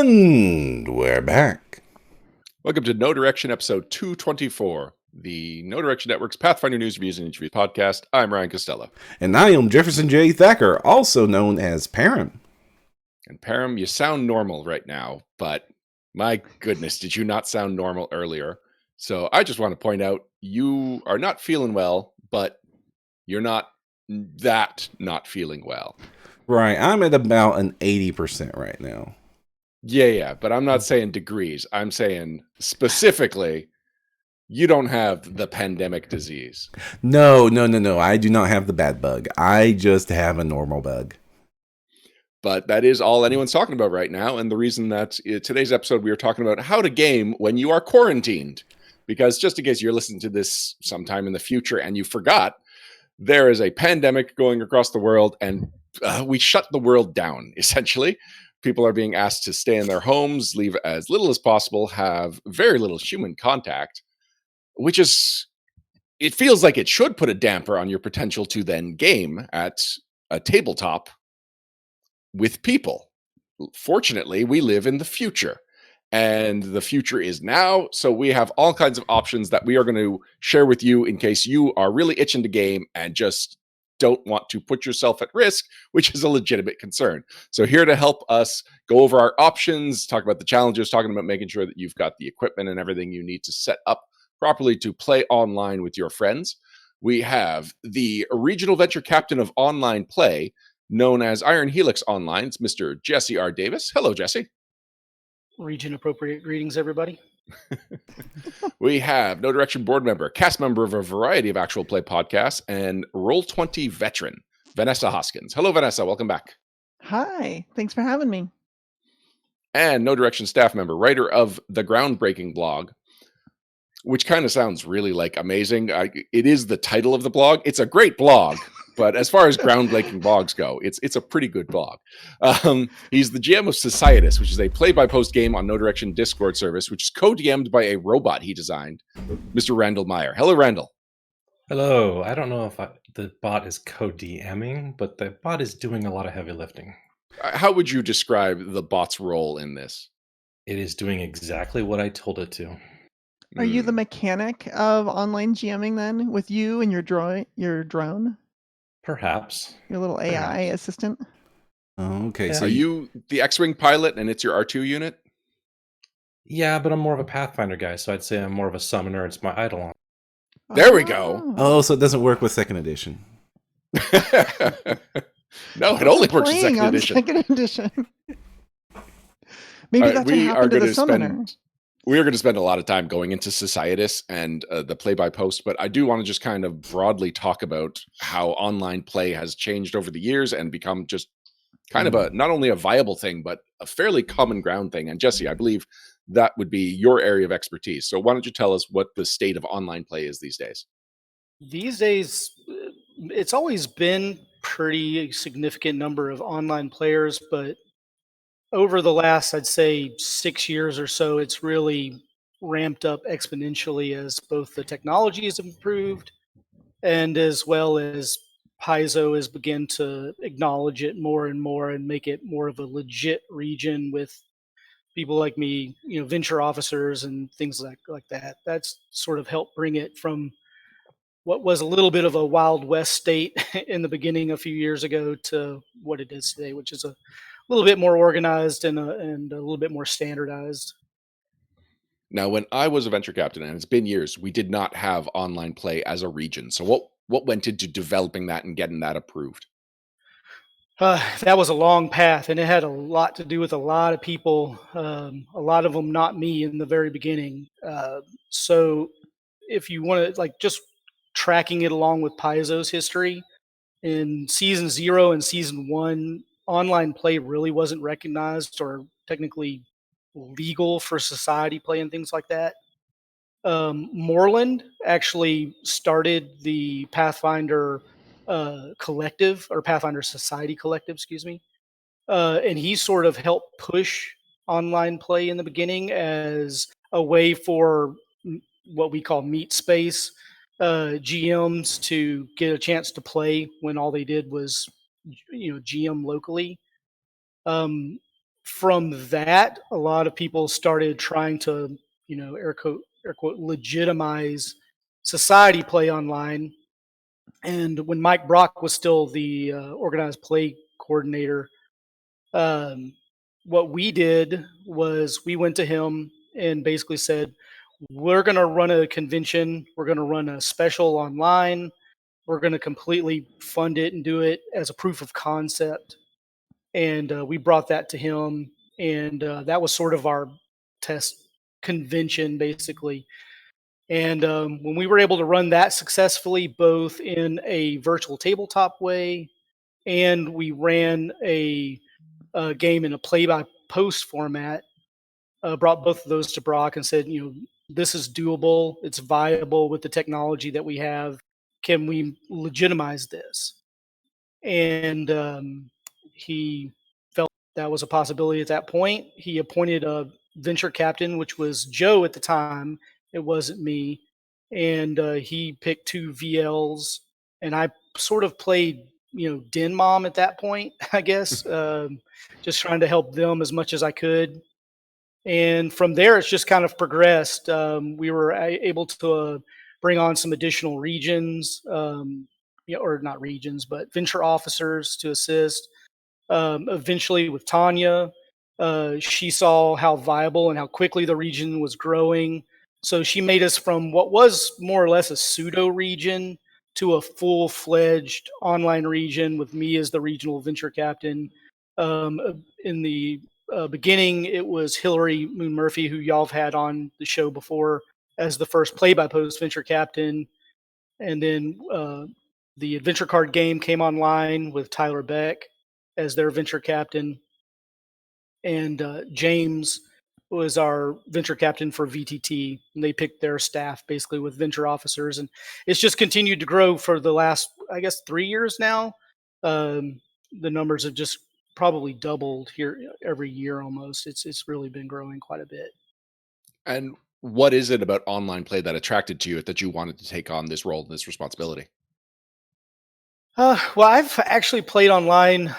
And we're back. Welcome to No Direction, episode 224, the No Direction Network's Pathfinder News, Reviews, and Interviews podcast. I'm Ryan Costello. And I am Jefferson J. Thacker, also known as Param. And Param, you sound normal right now, but my goodness, did you not sound normal earlier? So I just want to point out, you are not feeling well, but you're not not feeling well. Right, I'm at about an 80% right now. Yeah, but I'm not saying degrees. I'm saying specifically, you don't have the pandemic disease. No. I do not have the bad bug. I just have a normal bug. But that is all anyone's talking about right now. And the reason that today's episode, we are talking about how to game when you are quarantined. Because just in case you're listening to this sometime in the future and you forgot, there is a pandemic going across the world and we shut the world down, essentially. People are being asked to stay in their homes, leave as little as possible, have very little human contact, which is, it feels like it should put a damper on your potential to then game at a tabletop with people. Fortunately, we live in the future, and the future is now. So we have all kinds of options that we are going to share with you in case you are really itching to game and just don't want to put yourself at risk, which is a legitimate concern. So here to help us go over our options, talk about the challenges, talking about making sure that you've got the equipment and everything you need to set up properly to play online with your friends. We have the regional venture captain of online play, known as Iron Helix Online. It's Mr. Jesse R. Davis. Hello, Jesse. Region appropriate greetings, everybody. We have No Direction board member, cast member of a variety of actual play podcasts, and Roll20 veteran, Vanessa Hoskins. Hello, Vanessa. Welcome back. Hi. Thanks for having me. And No Direction staff member, writer of the groundbreaking blog, which kind of sounds really like amazing. It is the title of the blog. It's a great blog. But as far as groundbreaking blogs go, it's a pretty good blog. He's the GM of Societus, which is a play-by-post game on No Direction Discord service, which is co-DM'd by a robot he designed, Mr. Randall Meyer. Hello, Randall. Hello. I don't know if the bot is co-DMing, but the bot is doing a lot of heavy lifting. How would you describe the bot's role in this? It is doing exactly what I told it to. Are you the mechanic of online GMing then, with you and your drone? Perhaps. Your little AI assistant? Oh, okay. Yeah. So Are you the X-Wing pilot and it's your R2 unit? Yeah, but I'm more of a Pathfinder guy, so I'd say I'm more of a summoner. It's my Eidolon. There we go. Oh, so it doesn't work with second edition. No, it only works in Playing second on edition. second edition. Maybe that's what happened to the summoner. We are going to spend a lot of time going into Societus and the play-by-post, but I do want to just kind of broadly talk about how online play has changed over the years and become just kind of a not only a viable thing, but a fairly common ground thing. And Jesse, I believe that would be your area of expertise. So why don't you tell us what the state of online play is these days? These days, it's always been pretty significant number of online players, but over the last, I'd say 6 years or so, it's really ramped up exponentially as both the technology has improved and as well as Paizo has begun to acknowledge it more and more and make it more of a legit region with people like me, venture officers and things like that. That's sort of helped bring it from what was a little bit of a Wild West state in the beginning a few years ago to what it is today, which is a little bit more organized and a little bit more standardized. Now, when I was a venture captain, and it's been years, we did not have online play as a region. So what went into developing that and getting that approved? That was a long path, and it had a lot to do with a lot of people, a lot of them not me in the very beginning. So if you want to, just tracking it along with Paizo's history, in season 0 and season 1, online play really wasn't recognized or technically legal for society play and things like that. Moreland actually started the Pathfinder collective, or Pathfinder Society collective, excuse me. And he sort of helped push online play in the beginning as a way for what we call meat space GMs to get a chance to play when all they did was GM locally. from that, a lot of people started trying to, air quote, legitimize society play online. And when Mike Brock was still the organized play coordinator, um, what we did was we went to him and basically said, we're going to run a convention. We're going to run a special online. We're going to completely fund it and do it as a proof of concept. And we brought that to him. And that was sort of our test convention, basically. And when we were able to run that successfully, both in a virtual tabletop way, and we ran a game in a play-by-post format, brought both of those to Brock and said, this is doable. It's viable with the technology that we have. Can we legitimize this? And he felt that was a possibility at that point. He appointed a venture captain, which was Joe at the time. It wasn't me. And he picked 2 VLs, and I sort of played, Den Mom at that point, I guess, just trying to help them as much as I could. And from there, it's just kind of progressed. We were able to bring on some additional regions, or not regions, but venture officers to assist. Eventually, with Tanya, she saw how viable and how quickly the region was growing. So she made us from what was more or less a pseudo region to a full-fledged online region with me as the regional venture captain. In the beginning, it was Hillary Moon Murphy, who y'all have had on the show before, as the first play-by-post venture captain. And then the adventure card game came online with Tyler Beck as their venture captain. And James was our venture captain for VTT. And they picked their staff basically with venture officers. And it's just continued to grow for the last, I guess, 3 years now. The numbers have just probably doubled here every year almost. It's really been growing quite a bit. And what is it about online play that attracted to you, that you wanted to take on this role, this responsibility? Well, I've actually played online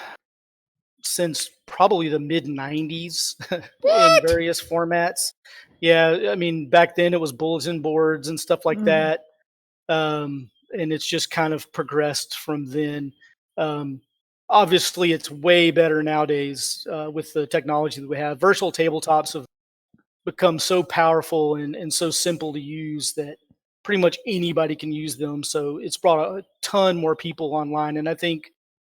since probably the mid 90s in various formats. Yeah, I mean, back then it was bulletin boards and stuff like that. And it's just kind of progressed from then. Obviously, it's way better nowadays with the technology that we have. Virtual tabletops have become so powerful and so simple to use that pretty much anybody can use them. So it's brought a ton more people online. And I think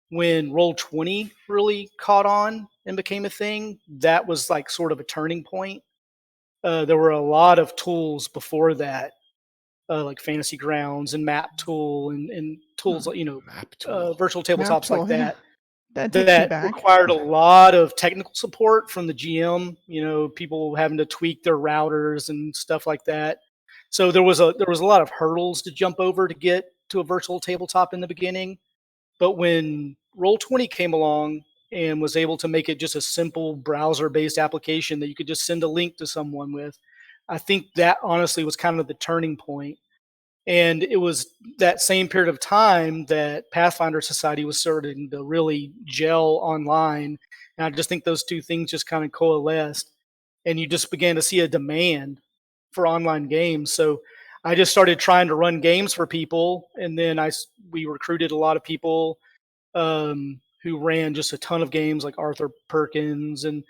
when Roll20 really caught on and became a thing, that was like sort of a turning point. There were a lot of tools before that, like Fantasy Grounds and Map Tool and tools, virtual tabletops like that. That takes you back. Required a lot of technical support from the GM. People having to tweak their routers and stuff like that. So there was a lot of hurdles to jump over to get to a virtual tabletop in the beginning. But when Roll20 came along and was able to make it just a simple browser-based application that you could just send a link to someone with, I think that honestly was kind of the turning point. And it was that same period of time that Pathfinder Society was starting to really gel online. And I just think those two things just kind of coalesced. And you just began to see a demand for online games. So I just started trying to run games for people. And then we recruited a lot of people who ran just a ton of games, like Arthur Perkins and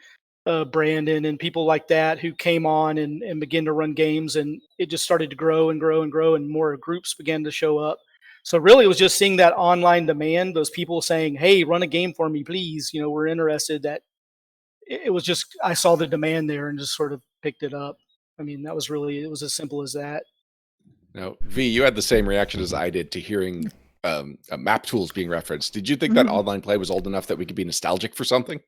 Brandon and people like that, who came on and began to run games, and it just started to grow and grow and grow, and more groups began to show up. So really it was just seeing that online demand, those people saying, hey, run a game for me, please. We're interested. That it was just, I saw the demand there and just sort of picked it up. I mean, it was as simple as that. Now, V, you had the same reaction as I did to hearing map tools being referenced. Did you think that online play was old enough that we could be nostalgic for something?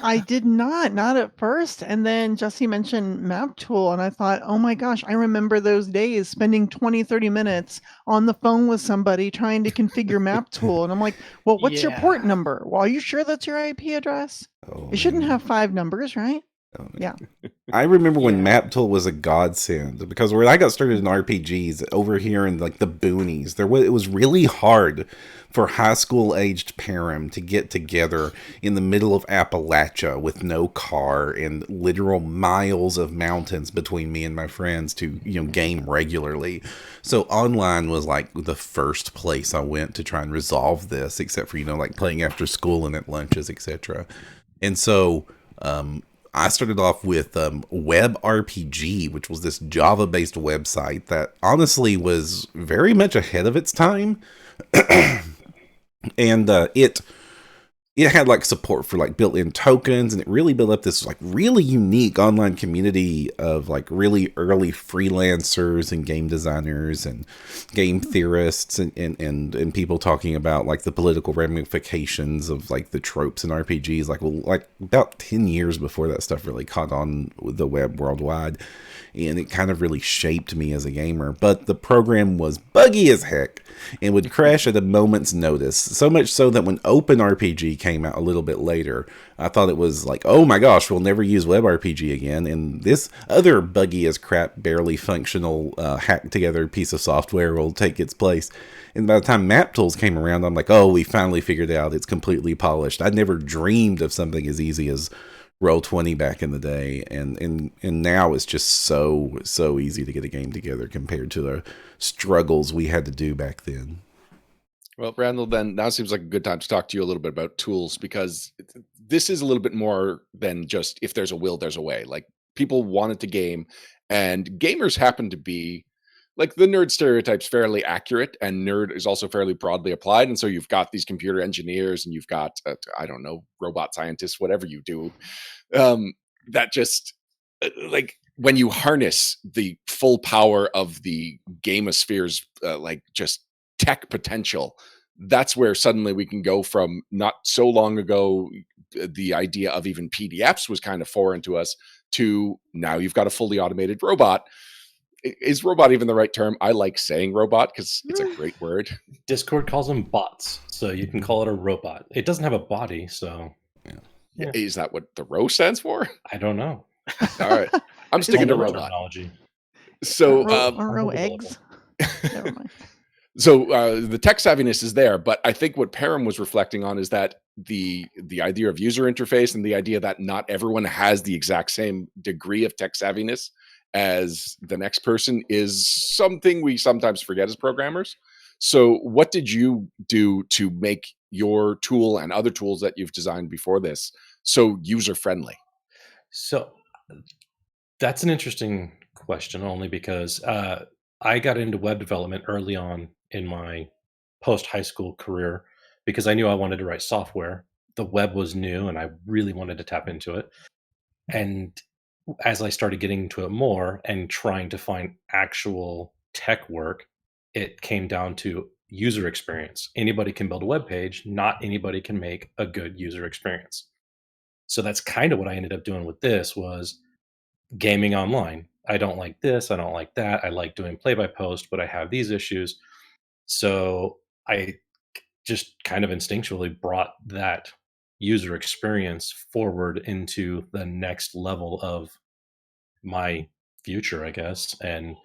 I did not at first. And then Jesse mentioned Map Tool, and I thought, oh my gosh, I remember those days spending 20-30 minutes on the phone with somebody trying to configure Map Tool. And I'm like, well, what's your port number? Well, are you sure that's your IP address? It shouldn't have 5 numbers, right? Yeah. I remember when Yeah. Map Tool was a godsend, because when I got started in RPGs over here in like the boonies, it was really hard for high school aged Param to get together in the middle of Appalachia with no car and literal miles of mountains between me and my friends to, game regularly. So online was like the first place I went to try and resolve this, except for, like playing after school and at lunches, etc. And so, I started off with Web RPG, which was this Java-based website that honestly was very much ahead of its time, and it had like support for like built-in tokens, and it really built up this like really unique online community of like really early freelancers and game designers and game theorists and people talking about like the political ramifications of like the tropes in RPGs, like about 10 years before that stuff really caught on with the web worldwide. And it kind of really shaped me as a gamer. But the program was buggy as heck and would crash at a moment's notice. So much so that when OpenRPG came out a little bit later, I thought it was like, oh my gosh, we'll never use WebRPG again. And this other buggy as crap, barely functional, hacked together piece of software will take its place. And by the time Map Tools came around, I'm like, oh, we finally figured it out. It's completely polished. I never dreamed of something as easy as Roll20 back in the day, and now it's just so easy to get a game together compared to the struggles we had to do back then. Well, Randall, then now seems like a good time to talk to you a little bit about tools, because this is a little bit more than just if there's a will, there's a way. Like, people wanted to game, and gamers happen to be like the nerd stereotype's fairly accurate, and nerd is also fairly broadly applied. And so you've got these computer engineers, and you've got I don't know, robot scientists, whatever you do, that just like when you harness the full power of the gamosphere's like just tech potential, that's where suddenly we can go from not so long ago the idea of even PDFs was kind of foreign to us to now you've got a fully automated robot. Is robot even the right term? I like saying robot because it's a great word. Discord calls them bots, so you can call it a robot. It doesn't have a body, so yeah. Is that what the row stands for? I don't know. All right, I'm sticking to robot. Terminology. So row eggs. Never mind. So the tech savviness is there, but I think what Param was reflecting on is that the idea of user interface and the idea that not everyone has the exact same degree of tech savviness as the next person is something we sometimes forget as programmers. So what did you do to make your tool and other tools that you've designed before this so user-friendly? So that's an interesting question, only because I got into web development early on in my post-high school career because I knew I wanted to write software. The web was new and I really wanted to tap into it. And as I started getting into it more and trying to find actual tech work, it came down to user experience. Anybody can build a web page, not anybody can make a good user experience. So that's kind of what I ended up doing with this was gaming online. I don't like this, I don't like that. I like doing play-by-post, but I have these issues. So I just kind of instinctually brought that user experience forward into the next level of my future, I guess, and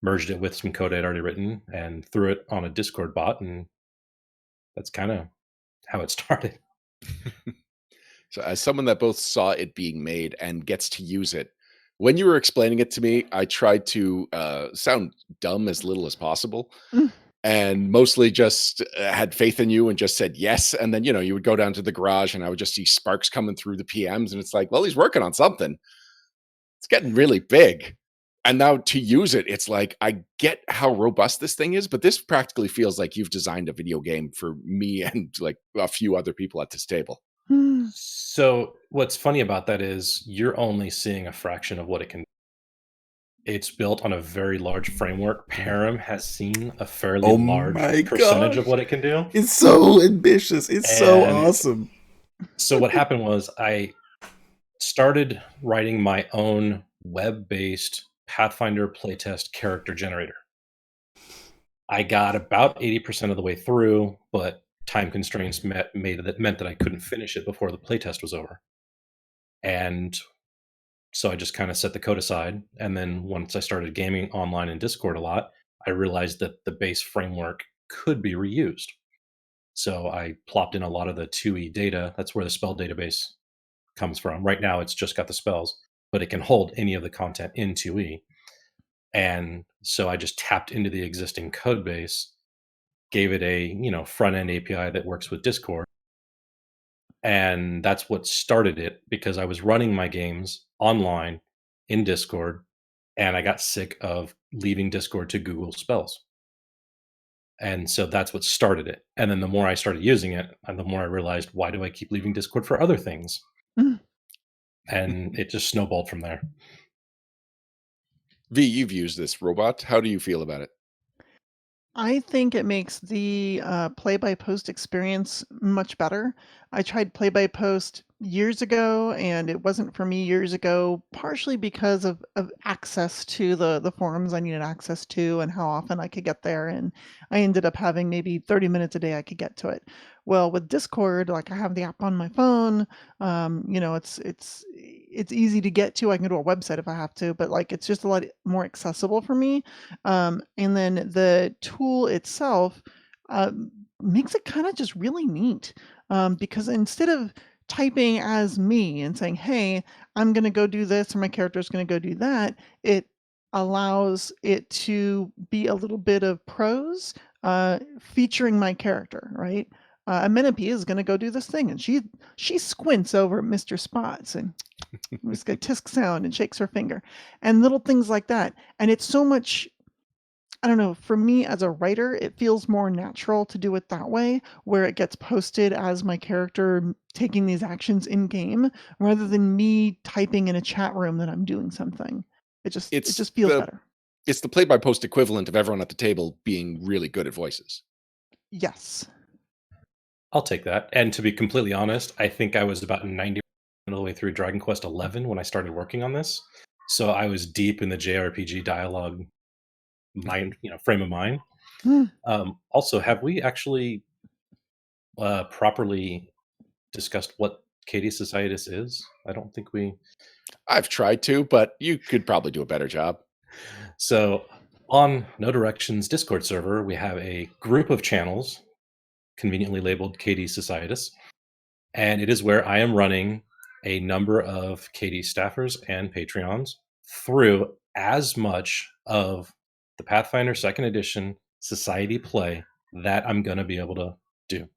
merged it with some code I'd already written and threw it on a Discord bot, and that's kind of how it started. So as someone that both saw it being made and gets to use it, when you were explaining it to me, I tried to sound dumb as little as possible. And mostly just had faith in you and just said yes. And then, you would go down to the garage and I would just see sparks coming through the PMs. And it's like, well, he's working on something. It's getting really big. And now to use it, it's like, I get how robust this thing is, but this practically feels like you've designed a video game for me and like a few other people at this table. So what's funny about that is you're only seeing a fraction of what it can do. It's built on a very large framework. Param has seen a fairly large percentage of what it can do. It's so ambitious. It's so awesome. So what happened was I started writing my own web-based Pathfinder playtest character generator. I got about 80% of the way through, but time constraints meant that I couldn't finish it before the playtest was over. And So I just kind of set the code aside. And then once I started gaming online in Discord a lot, I realized that the base framework could be reused. So I plopped in a lot of the 2E data. That's where the spell database comes from. Right now, it's just got the spells, but it can hold any of the content in 2E. And so I just tapped into the existing code base, gave it a front end API that works with Discord, and that's what started it, because I was running my games online in Discord, and I got sick of leaving Discord to Google spells. And so that's what started it. And then the more I started using it, and the more I realized, why do I keep leaving Discord for other things? Mm. And it just snowballed from there. V, you've used this robot. How do you feel about it? I think it makes the play-by-post experience much better. I tried play-by-post years ago, and it wasn't for me years ago, partially because of access to the forums I needed access to and how often I could get there. And I ended up having maybe 30 minutes a day I could get to it. Well, with Discord, like I have the app on my phone. It's easy to get to. I can go to a website if I have to, but like it's just a lot more accessible for me. And then the tool itself makes it kind of just really neat, because instead of typing as me and saying, hey, I'm going to go do this or my character is going to go do that, it allows it to be a little bit of prose featuring my character, right? Amenopee is going to go do this thing, and she squints over at Mr. Spots and makes a tisk sound and shakes her finger, and little things like that. And it's so much, I don't know, for me as a writer, it feels more natural to do it that way, where it gets posted as my character taking these actions in game, rather than me typing in a chat room that I'm doing something. It just feels better. It's the play-by-post equivalent of everyone at the table being really good at voices. Yes. I'll take that. And to be completely honest, I think I was about 90% of the way through Dragon Quest XI when I started working on this. So I was deep in the JRPG dialogue frame of mind. Also, have we actually properly discussed what Katie Societas is? I don't think we... I've tried to, but you could probably do a better job. So on No Directions Discord server, we have a group of channels conveniently labeled Katie Societas, and it is where I am running a number of Katie staffers and Patreons through as much of the Pathfinder 2nd Edition Society play that I'm going to be able to do.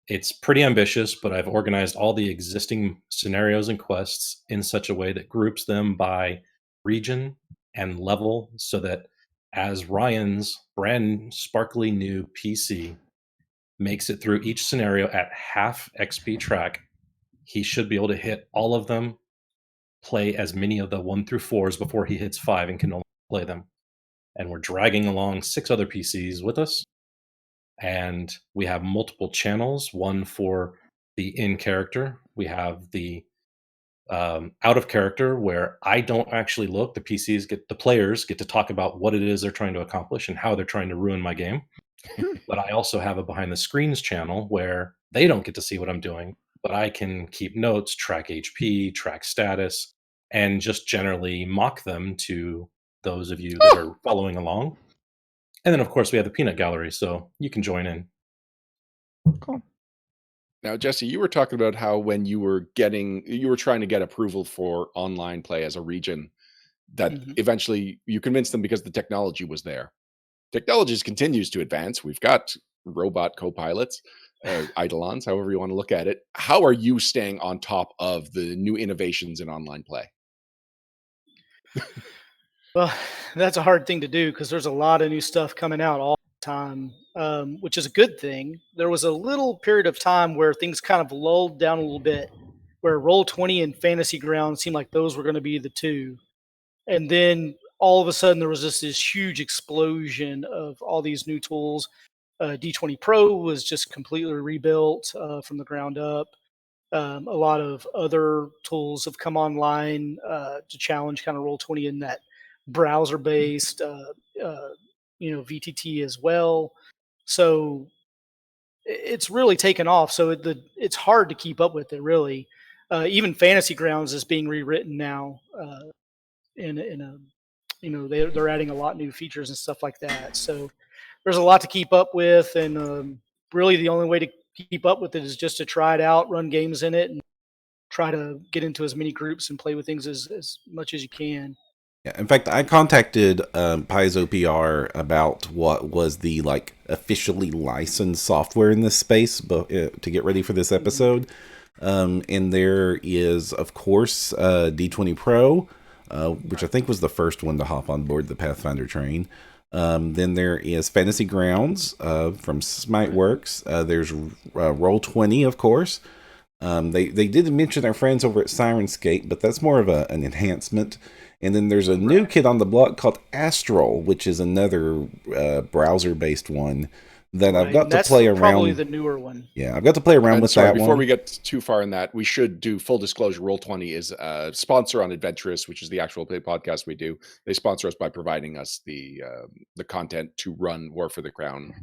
It's pretty ambitious, but I've organized all the existing scenarios and quests in such a way that groups them by region and level, so that as Ryan's brand sparkly new PC makes it through each scenario at half XP track, he should be able to hit all of them, play as many of the 1 through 4s before he hits 5 and can no longer play them. And we're dragging along 6 other PCs with us. And we have multiple channels, one for the in character. We have the out of character, where I don't actually look. The players get to talk about what it is they're trying to accomplish and how they're trying to ruin my game. But I also have a behind the screens channel where they don't get to see what I'm doing, but I can keep notes, track HP, track status, and just generally mock them to those of you that are following along. And then, of course, we have the peanut gallery, so you can join in. Cool. Now, Jesse, you were talking about how when you were trying to get approval for online play as a region, that eventually you convinced them because the technology was there. Technology continues to advance. We've got robot co-pilots, eidolons, however you want to look at it. How are you staying on top of the new innovations in online play? Well, that's a hard thing to do because there's a lot of new stuff coming out all the time, which is a good thing. There was a little period of time where things kind of lulled down a little bit, where Roll20 and Fantasy Ground seemed like those were going to be the two. And then all of a sudden there was just this huge explosion of all these new tools. D20 Pro was just completely rebuilt from the ground up. A lot of other tools have come online to challenge kind of Roll20 in that browser-based, VTT as well. So it's really taken off. So it's hard to keep up with it, really. Even Fantasy Grounds is being rewritten now. In a, they're adding a lot of new features and stuff like that. So there's a lot to keep up with, and really the only way to keep up with it is just to try it out, run games in it, and try to get into as many groups and play with things as much as you can. Yeah, in fact, I contacted Paizo PR about what was the like officially licensed software in this space, to get ready for this episode. And there is, of course, D20 Pro, which I think was the first one to hop on board the Pathfinder train. Then there is Fantasy Grounds from Smiteworks. There's Roll20, of course. They did mention our friends over at Sirenscape, but that's more of an enhancement. And then there's a new kid on the block called Astral, which is another browser-based one that I've got to play around. Probably the newer one. Yeah, I've got to play around with that one. Before we get too far in that, we should do full disclosure. Roll20 is a sponsor on Adventurous, which is the actual play podcast we do. They sponsor us by providing us the content to run War for the Crown,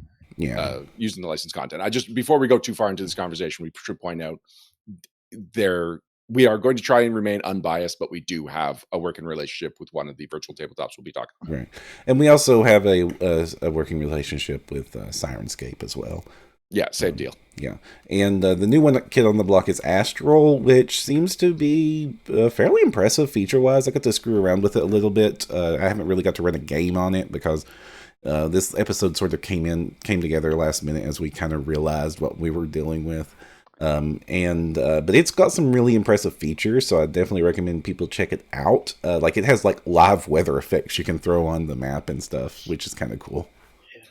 using the licensed content. Before we go too far into this conversation, we should point out we are going to try and remain unbiased, but we do have a working relationship with one of the virtual tabletops we'll be talking about. Right. And we also have a working relationship with Sirenscape as well. Yeah, same deal. Yeah. And the new kid on the block is Astral, which seems to be fairly impressive feature-wise. I got to screw around with it a little bit. I haven't really got to run a game on it because this episode sort of came together last minute as we kind of realized what we were dealing with. But it's got some really impressive features, so I definitely recommend people check it out. Like it has like live weather effects you can throw on the map and stuff, which is kind of cool.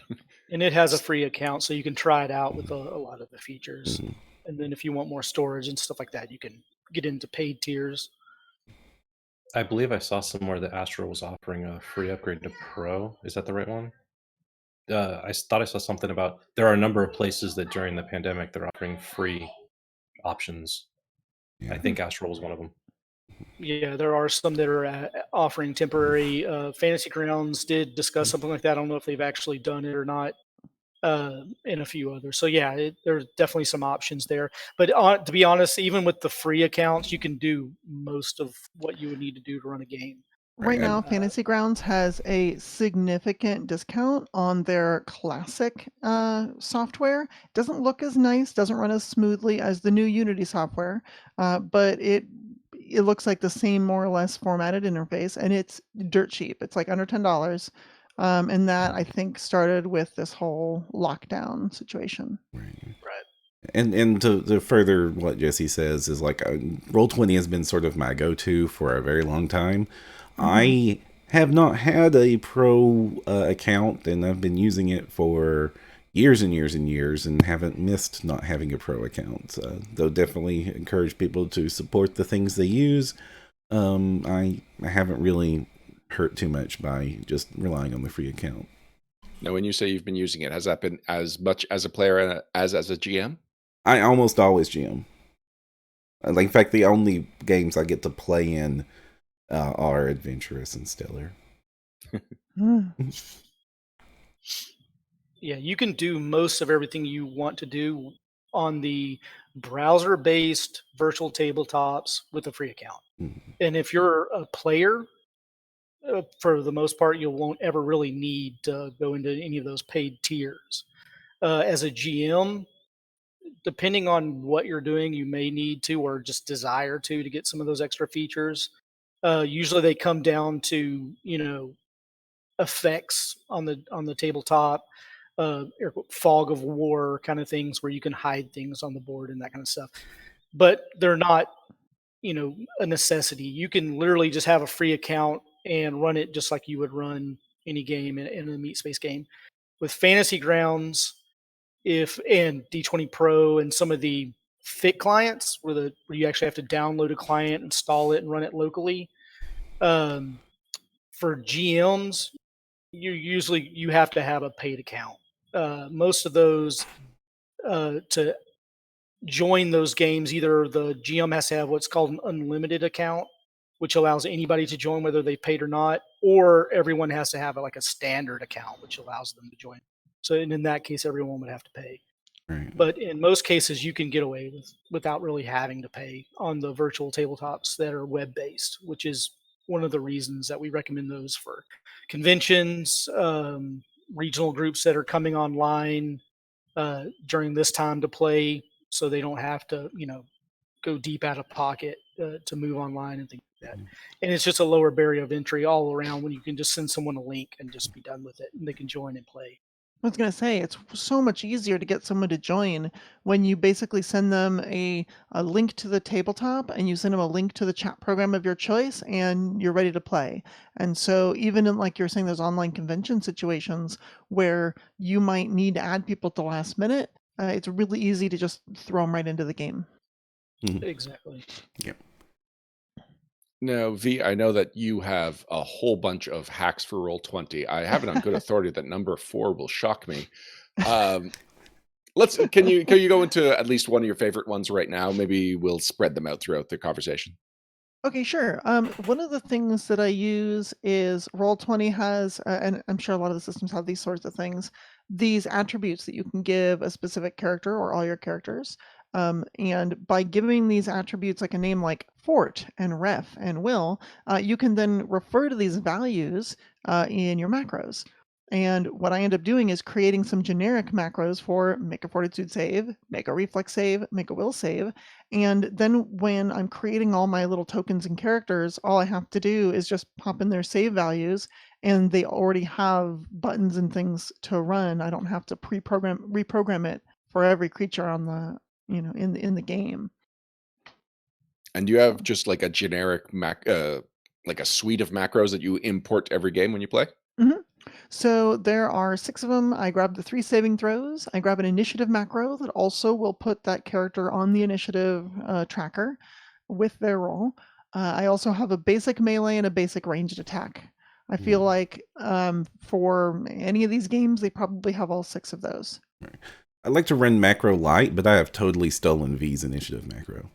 Yeah. And it has a free account, so you can try it out with a lot of the features. Mm-hmm. And then if you want more storage and stuff like that, you can get into paid tiers. I believe I saw somewhere that Astro was offering a free upgrade to Pro. Is that the right one? I thought I saw something about there are a number of places that during the pandemic they're offering free options. Yeah. I think Astral was one of them. Yeah, there are some that are offering temporary. Fantasy Grounds did discuss something like that. I don't know if they've actually done it or not, and a few others. So yeah, there's definitely some options there. But to be honest, even with the free accounts, you can do most of what you would need to do to run a game. Right now, Fantasy Grounds has a significant discount on their classic software. It doesn't look as nice, doesn't run as smoothly as the new Unity software, but it looks like the same more or less formatted interface, and it's dirt cheap. It's like under $10, and that I think started with this whole lockdown situation. Right. And to further what Jesse says is like Roll20 has been sort of my go-to for a very long time. I have not had a pro account, and I've been using it for years and years and years and haven't missed not having a pro account. Though definitely encourage people to support the things they use. I haven't really hurt too much by just relying on the free account. Now, when you say you've been using it, has that been as much as a player as a GM? I almost always GM. In fact, the only games I get to play in are Adventurous and Stellar. Yeah, you can do most of everything you want to do on the browser-based virtual tabletops with a free account. Mm-hmm. And if you're a player, for the most part, you won't ever really need to go into any of those paid tiers. As a GM, depending on what you're doing, you may need to or just desire to get some of those extra features. Usually they come down to, effects on the tabletop, fog of war kind of things where you can hide things on the board and that kind of stuff. But they're not, a necessity. You can literally just have a free account and run it just like you would run any game in a meat space game. With Fantasy Grounds, and D20 Pro and some of the thick clients where you actually have to download a client, install it, and run it locally. For GMs, you have to have a paid account. Most of those to join those games, either the GM has to have what's called an unlimited account, which allows anybody to join whether they paid or not, or everyone has to have a standard account, which allows them to join. So in that case, everyone would have to pay. Right. But in most cases, you can get away without really having to pay on the virtual tabletops that are web-based, which is one of the reasons that we recommend those for conventions, regional groups that are coming online during this time to play, so they don't have to, go deep out of pocket to move online and things like that. And it's just a lower barrier of entry all around when you can just send someone a link and just be done with it, and they can join and play. I was going to say, it's so much easier to get someone to join when you basically send them a link to the tabletop and you send them a link to the chat program of your choice and you're ready to play. And so even in, like you're saying, those online convention situations where you might need to add people at the last minute, it's really easy to just throw them right into the game. Exactly. Yep. Now, V, I know that you have a whole bunch of hacks for Roll20. I have it on good authority that number 4 will shock me. Can you go into at least one of your favorite ones right now? Maybe we'll spread them out throughout the conversation. Okay, sure. One of the things that I use is Roll20 has, and I'm sure a lot of the systems have these sorts of things, these attributes that you can give a specific character or all your characters. And by giving these attributes like a name like Fort and Ref and Will, you can then refer to these values in your macros. And what I end up doing is creating some generic macros for make a fortitude save, make a reflex save, make a will save. And then when I'm creating all my little tokens and characters, all I have to do is just pop in their save values, and they already have buttons and things to run. I don't have to reprogram it for every creature on the, in the game. And you have just like a generic like a suite of macros that you import to every game when you play? Mm-hmm. So there are 6 of them. I grab the 3 saving throws. I grab an initiative macro that also will put that character on the initiative tracker with their roll. I also have a basic melee and a basic ranged attack. I feel like for any of these games, they probably have all 6 of those. I like to run macro light, but I have totally stolen V's initiative macro.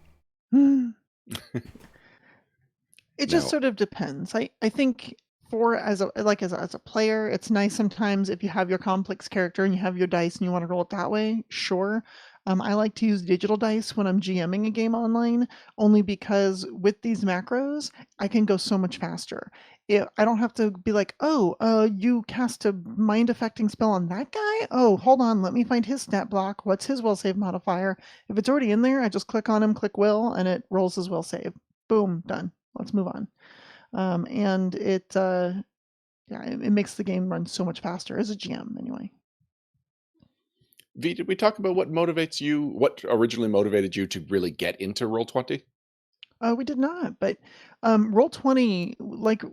It just sort of depends. I think as a player, it's nice sometimes if you have your complex character and you have your dice and you want to roll it that way. Sure. I like to use digital dice when I'm GMing a game online, only because with these macros, I can go so much faster. I don't have to be like, you cast a mind affecting spell on that guy? Oh, hold on, let me find his stat block. What's his will save modifier? If it's already in there, I just click on him, click will, and it rolls his will save. Boom, done. Let's move on. And it makes the game run so much faster as a GM anyway. V, did we talk about what motivates you? What originally motivated you to really get into Roll20? We did not, but Roll20, like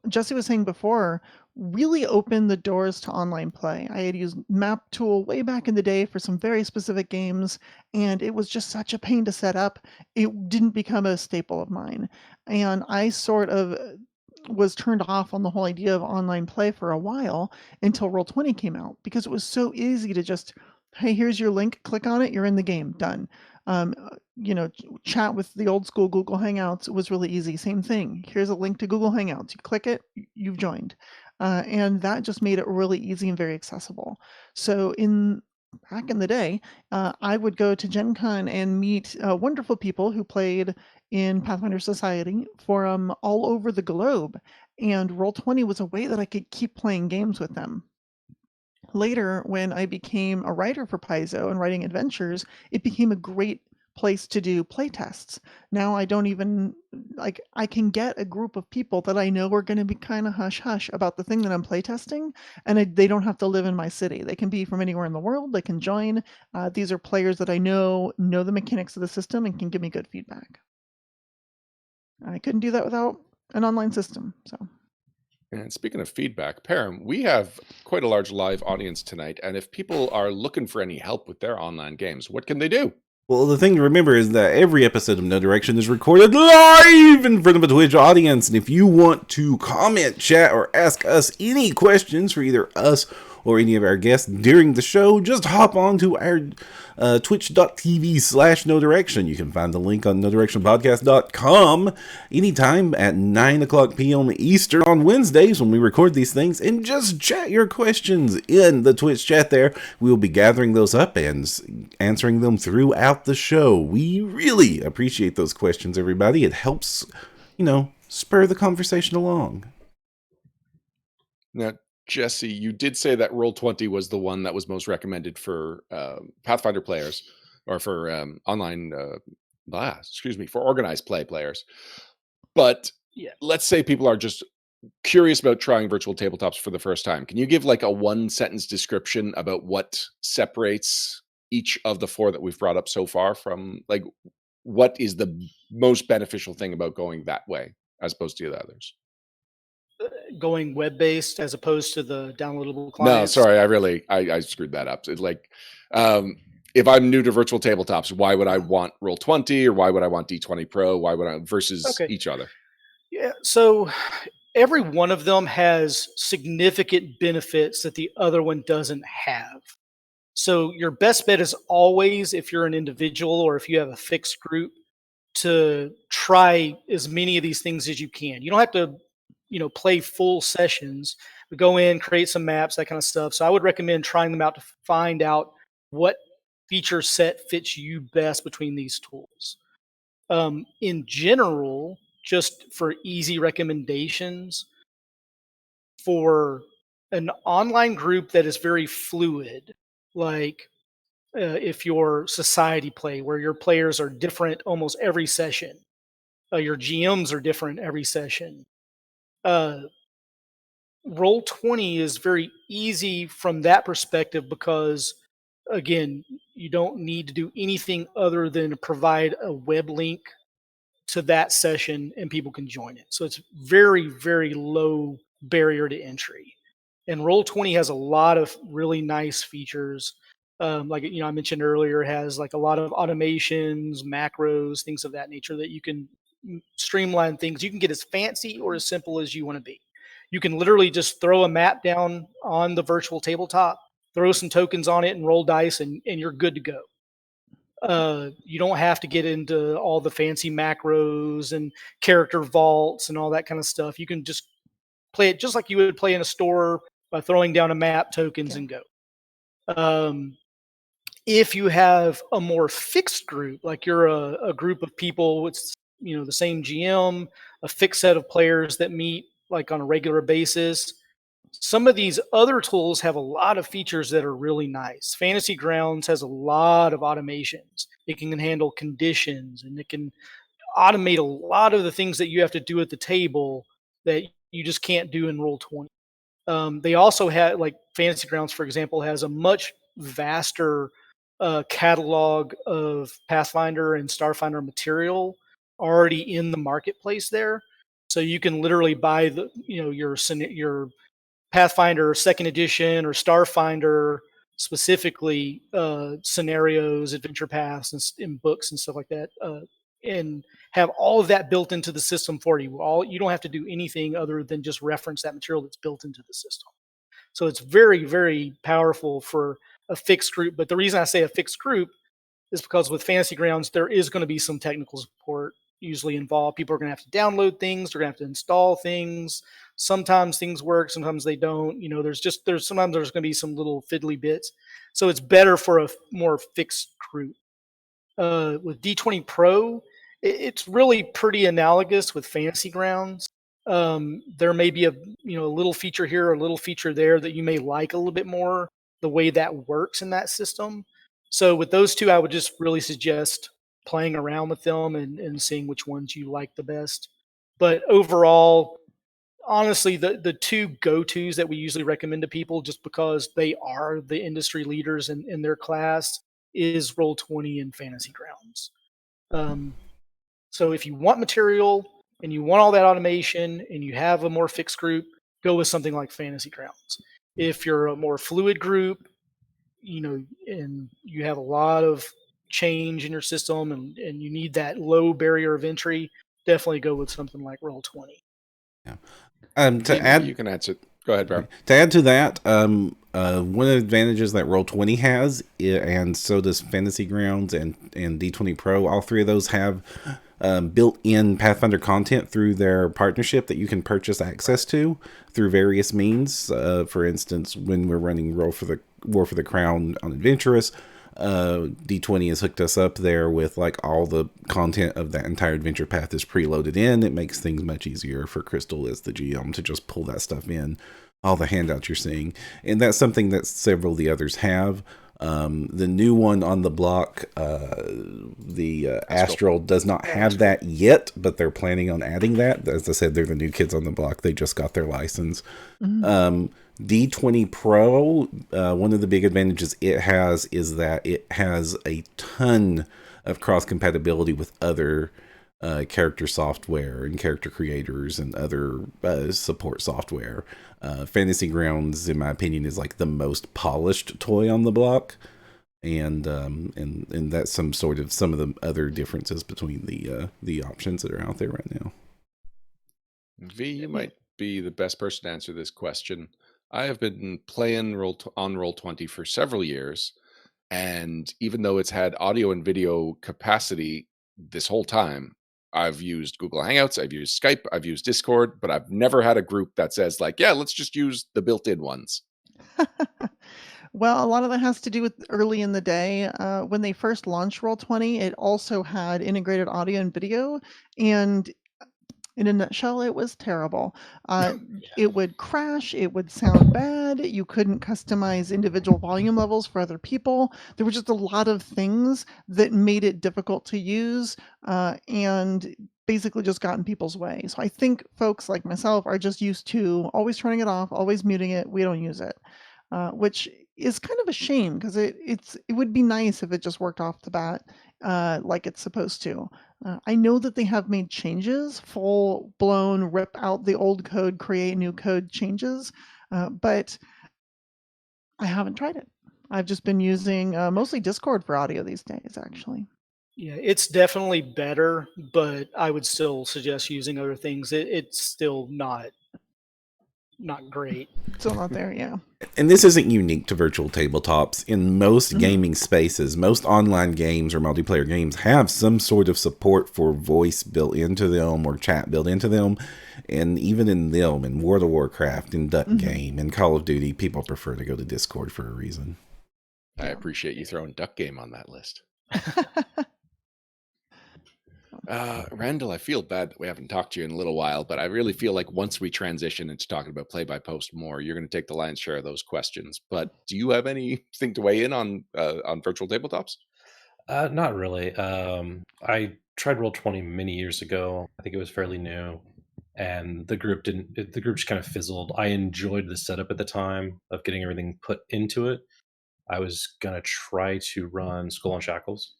Jesse was saying before, really opened the doors to online play. I had used Map Tool way back in the day for some very specific games, and it was just such a pain to set up. It didn't become a staple of mine. And I sort of was turned off on the whole idea of online play for a while until Roll20 came out, because it was so easy to just, hey, here's your link, click on it, you're in the game, done. Chat with the old school Google Hangouts was really easy. Same thing. Here's a link to Google Hangouts. You click it, you've joined. And that just made it really easy and very accessible. So back in the day, I would go to Gen Con and meet wonderful people who played in Pathfinder Society from all over the globe. And Roll20 was a way that I could keep playing games with them. Later, when I became a writer for Paizo and writing adventures, it became a great place to do playtests. Now I don't even, I can get a group of people that I know are going to be kind of hush-hush about the thing that I'm playtesting, and they don't have to live in my city. They can be from anywhere in the world. They can join. These are players that I know the mechanics of the system and can give me good feedback. I couldn't do that without an online system, so... And speaking of feedback, Param, we have quite a large live audience tonight. And if people are looking for any help with their online games, what can they do? Well, the thing to remember is that every episode of No Direction is recorded live in front of a Twitch audience. And if you want to comment, chat, or ask us any questions for either us or any of our guests during the show, just hop on to our twitch.tv/no direction. You can find the link on nodirectionpodcast.com anytime at 9 o'clock p.m. Eastern on Wednesdays when we record these things, and just chat your questions in the Twitch chat there. We will be gathering those up and answering them throughout the show. We really appreciate those questions, everybody. It helps, spur the conversation along. Now, Jesse, you did say that Roll20 was the one that was most recommended for Pathfinder players, or for online, for organized play players. But let's say people are just curious about trying virtual tabletops for the first time. Can you give like a 1-sentence description about what separates each of the 4 that we've brought up so far from, like, what is the most beneficial thing about going that way as opposed to the others? Going web-based as opposed to the downloadable clients? No, sorry, I screwed that up. It's like, if I'm new to virtual tabletops, why would I want Roll20, or why would I want D20 Pro? Why would I versus each other? Yeah, so every one of them has significant benefits that the other one doesn't have. So your best bet is always, if you're an individual or if you have a fixed group, to try as many of these things as you can. You don't have to, play full sessions, but go in, create some maps, that kind of stuff. So I would recommend trying them out to find out what feature set fits you best between these tools. In general, just for easy recommendations, for an online group that is very fluid, like if your society play, where your players are different almost every session, your GMs are different every session. Roll20 is very easy from that perspective because, again, you don't need to do anything other than provide a web link to that session and people can join it. So it's very, very low barrier to entry. And Roll20 has a lot of really nice features. Like, I mentioned earlier, it has like a lot of automations, macros, things of that nature that you can streamline things. You can get as fancy or as simple as you want to be. You can literally just throw a map down on the virtual tabletop, throw some tokens on it and roll dice, and you're good to go. You don't have to get into all the fancy macros and character vaults and all that kind of stuff. You can just play it just like you would play in a store by throwing down a map, tokens, and go. If you have a more fixed group, like you're a group of people with the same GM, a fixed set of players that meet like on a regular basis, some of these other tools have a lot of features that are really nice. Fantasy Grounds has a lot of automations. It can handle conditions, and it can automate a lot of the things that you have to do at the table that you just can't do in Roll20. They also have, like, Fantasy Grounds, for example, has a much vaster catalog of Pathfinder and Starfinder material already in the marketplace there. So you can literally buy your Pathfinder 2nd edition or Starfinder specifically scenarios, adventure paths, and books and stuff like that, and have all of that built into the system for you. You don't have to do anything other than just reference that material that's built into the system. So it's very, very powerful for a fixed group. But the reason I say a fixed group is because with Fantasy Grounds, there is going to be some technical support usually involved. People are going to have to download things. They're going to have to install things. Sometimes things work. Sometimes they don't. Sometimes there's going to be some little fiddly bits. So it's better for a more fixed group. With D20 Pro, it's really pretty analogous with Fantasy Grounds. There may be a little feature here or a little feature there that you may like a little bit more, the way that works in that system. So with those two, I would just really suggest playing around with them and seeing which ones you like the best. But overall, honestly, the two go-tos that we usually recommend to people, just because they are the industry leaders in their class, is Roll20 and Fantasy Grounds. So if you want material and you want all that automation and you have a more fixed group, go with something like Fantasy Grounds. If you're a more fluid group, and you have a lot of change in your system and you need that low barrier of entry, definitely go with something like Roll20. Yeah. Maybe you can answer. Go ahead, Bro. To add to that, one of the advantages that Roll20 has, and so does Fantasy Grounds and D20 Pro, all three of those have built-in Pathfinder content through their partnership that you can purchase access to through various means. For instance, when we're running War for the Crown on Adventurous, D20 has hooked us up there with like all the content of that entire adventure path is preloaded in. It makes things much easier for Crystal as the GM to just pull that stuff in, all the handouts you're seeing. And that's something that several of the others have. The new one on the block, the Astral does not have that yet, but they're planning on adding that. As I said, they're the new kids on the block. They just got their license. D20 Pro, one of the big advantages it has is that it has a ton of cross compatibility with other character software and character creators and other support software. Fantasy Grounds, in my opinion, is like the most polished toy on the block, and that's some of the other differences between the options that are out there right now. V, you might be the best person to answer this question. I have been playing on Roll20 for several years, and even though it's had audio and video capacity this whole time, I've used Google Hangouts, I've used Skype, I've used Discord, but I've never had a group that says like, yeah, let's just use the built-in ones. Well, a lot of that has to do with early in the day. When they first launched Roll20, it also had integrated audio and video, and in a nutshell, it was terrible. It would crash, it would sound bad, you couldn't customize individual volume levels for other people. There were just a lot of things that made it difficult to use, and basically just got in people's way. So I think folks like myself are just used to always turning it off, always muting it. We don't use it, which is kind of a shame because it would be nice if it just worked off the bat like it's supposed to. I know that they have made changes, full-blown rip out the old code, create new code changes, but I haven't tried it. I've just been using mostly Discord for audio these days, actually. Yeah, it's definitely better, but I would still suggest using other things. It's still not great. Still not there, yeah. And this isn't unique to virtual tabletops. In most gaming spaces, most online games or multiplayer games have some sort of support for voice built into them or chat built into them. And even in them, in World of Warcraft, in Duck Game, in Call of Duty, people prefer to go to Discord for a reason. I appreciate you throwing Duck Game on that list. Randall, I feel bad that we haven't talked to you in a little while, but I really feel like once we transition into talking about play-by-post more, you're going to take the lion's share of those questions. But do you have anything to weigh in on virtual tabletops? Not really. I tried Roll20 many years ago. I think it was fairly new, and the group just kind of fizzled. I enjoyed the setup at the time of getting everything put into it. I was gonna try to run Skull and Shackles,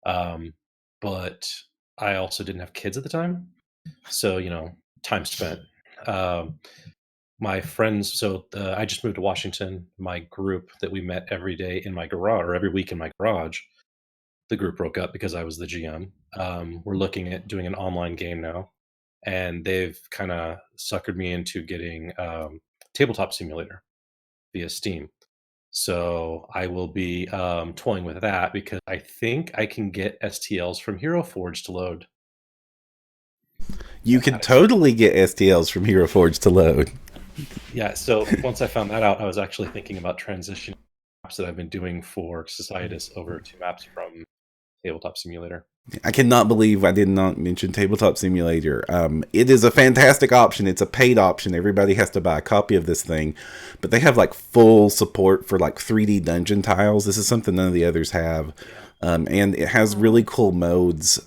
but I also didn't have kids at the time, so time spent. My friends, I just moved to Washington. My group that we met every day in my garage, or every week in my garage, the group broke up because I was the GM. We're looking at doing an online game now, and they've kind of suckered me into getting Tabletop Simulator via Steam. So I will be toying with that because I think I can get STLs from Hero Forge to load. You can totally get STLs from Hero Forge to load. Yeah, so once I found that out, I was actually thinking about transitioning maps that I've been doing for Societas over to maps from Tabletop Simulator. I cannot believe I did not mention Tabletop Simulator. It is a fantastic option. It's a paid option. Everybody has to buy a copy of this thing, but they have like full support for like 3D dungeon tiles. This is something none of the others have. And it has really cool modes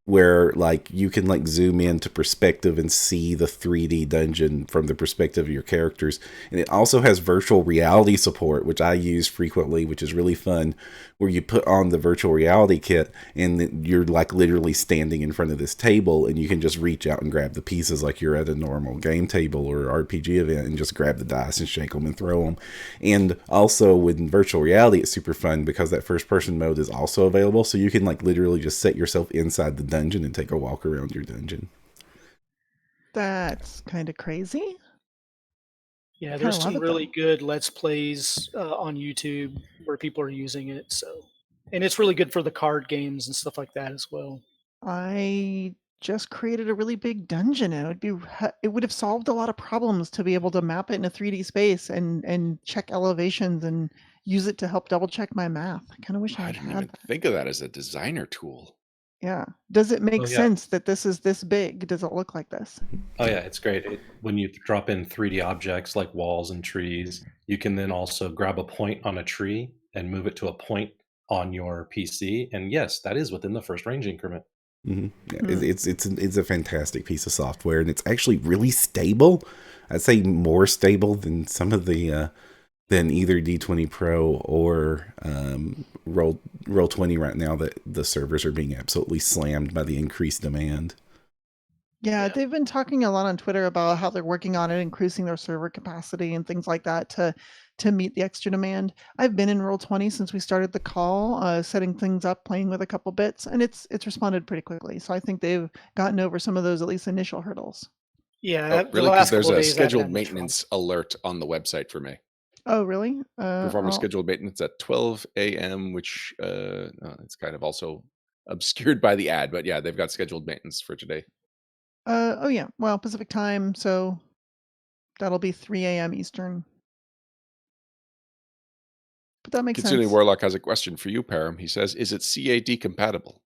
where like you can like zoom into perspective and see the 3D dungeon from the perspective of your characters. And it also has virtual reality support, which I use frequently, which is really fun, where you put on the virtual reality kit and you're like literally standing in front of this table and you can just reach out and grab the pieces like you're at a normal game table or RPG event and just grab the dice and shake them and throw them. And also with virtual reality, it's super fun because that first person mode is also available. So you can like literally just set yourself inside the dungeon and take a walk around your dungeon. That's kind of crazy. Yeah, Kinda there's love some it, really though. good Let's Plays on YouTube where people are using it. So, and it's really good for the card games and stuff like that as well. I just created a really big dungeon, and it would have solved a lot of problems to be able to map it in a 3D space and check elevations and use it to help double check my math. I kind of wish I I had didn't had even that. think of that as a designer tool. Yeah. Does it make Oh yeah, sense that this is this big? Does it look like this? oh yeah, it's great. When you drop in 3D objects like walls and trees, you can then also grab a point on a tree and move it to a point on your PC. And yes, that is within the first range increment. Yeah, Hmm. it's a fantastic piece of software, and it's actually really stable. I'd say more stable than some of the than either D20 Pro or Roll20 right now. That the servers are being absolutely slammed by the increased demand. Yeah, Yeah. they've been talking a lot on Twitter about how they're working on it, increasing their server capacity and things like that to meet the extra demand. I've been in Roll20 since we started the call, setting things up, playing with a couple bits, and it's responded pretty quickly. So I think they've gotten over some of those at least initial hurdles. Yeah, Oh, the really? Because last there's couple of a days I haven't scheduled had much fun. maintenance alert on the website for me. Oh, really? Performing I'll, scheduled maintenance at 12 a.m., which it's kind of also obscured by the ad, but yeah, they've got scheduled maintenance for today. oh yeah, well, Pacific time, so that'll be 3 a.m. Eastern. But that makes Kitsune sense. Warlock has a question for you, Param. He says, "Is it CAD compatible?"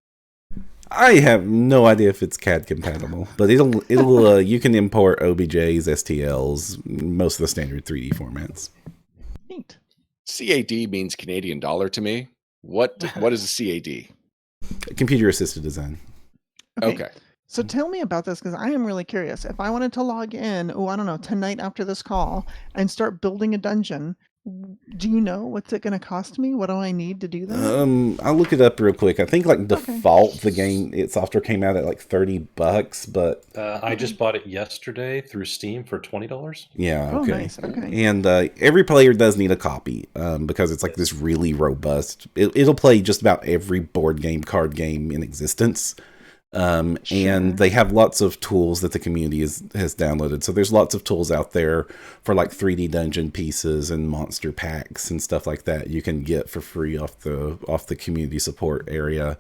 I have no idea if it's CAD compatible, but it'll you can import OBJs, STLs, most of the standard 3D formats. Neat. CAD means Canadian dollar to me. What is a CAD? Computer assisted design. Okay. So tell me about this because I am really curious. If I wanted to log in, I don't know, tonight after this call and start building a dungeon, do you know what's it going to cost me? What do I need to do that? I'll look it up real quick. I think like Okay. default its software came out at like $30, but I just bought it yesterday through Steam for $20. yeah, Oh, okay. nice. Okay. And every player does need a copy because it's like this really robust. It'll play just about every board game, card game in existence. Sure. And they have lots of tools that the community has downloaded. So there's lots of tools out there for like 3D dungeon pieces and monster packs and stuff like that you can get for free off the community support area.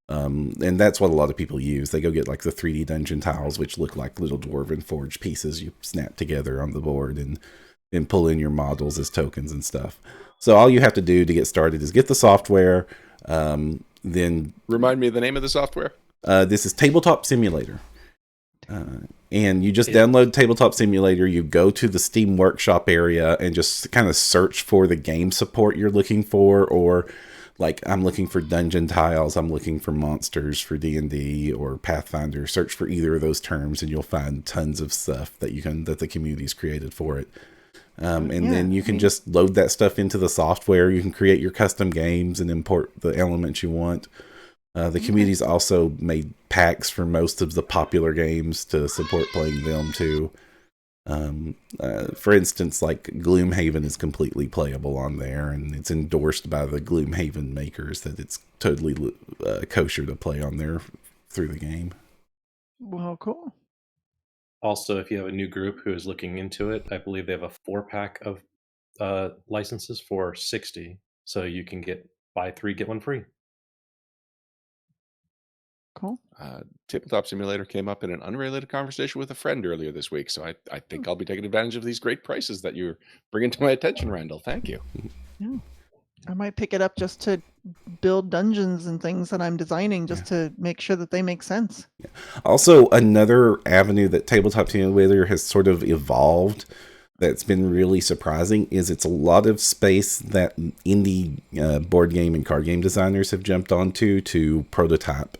And that's what a lot of people use. They go get like the 3D dungeon tiles, which look like little dwarven forge pieces you snap together on the board and pull in your models as tokens and stuff. So all you have to do to get started is get the software. Then Remind me of the name of the software. this is Tabletop Simulator. And you just download Tabletop Simulator, you go to the Steam Workshop area and just kind of search for the game support you're looking for, or like I'm looking for dungeon tiles, I'm looking for monsters for D&D or Pathfinder. Search for either of those terms and you'll find tons of stuff that the community's created for it. And then you can just load that stuff into the software. You can create your custom games and import the elements you want. The community's also made packs for most of the popular games to support playing them too. For instance, like Gloomhaven is completely playable on there, and it's endorsed by the Gloomhaven makers that it's totally kosher to play on there through the game. Well, cool. Also, if you have a new group who is looking into it, I believe they have a 4-pack of licenses for $60, so you can buy 3 get 1 free. Cool. Tabletop Simulator came up in an unrelated conversation with a friend earlier this week, so I think I'll be taking advantage of these great prices that you're bringing to my attention, Randall. Thank you. Yeah. I might pick it up just to build dungeons and things that I'm designing just to make sure that they make sense. Also, another avenue that Tabletop Simulator has sort of evolved that's been really surprising is it's a lot of space that indie board game and card game designers have jumped onto to prototype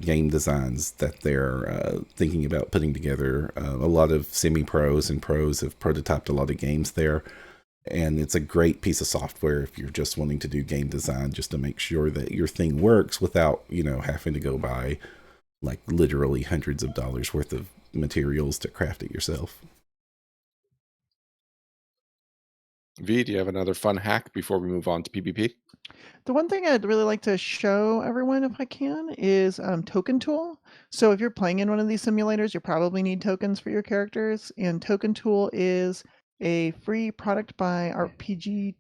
game designs that they're thinking about putting together. A lot of semi-pros and pros have prototyped a lot of games there. And it's a great piece of software if you're just wanting to do game design, just to make sure that your thing works without, having to go buy like literally hundreds of dollars worth of materials to craft it yourself. V, do you have another fun hack before we move on to PvP? The one thing I'd really like to show everyone, if I can, is Token Tool. So if you're playing in one of these simulators, you probably need tokens for your characters. And Token Tool is a free product by rptools.net.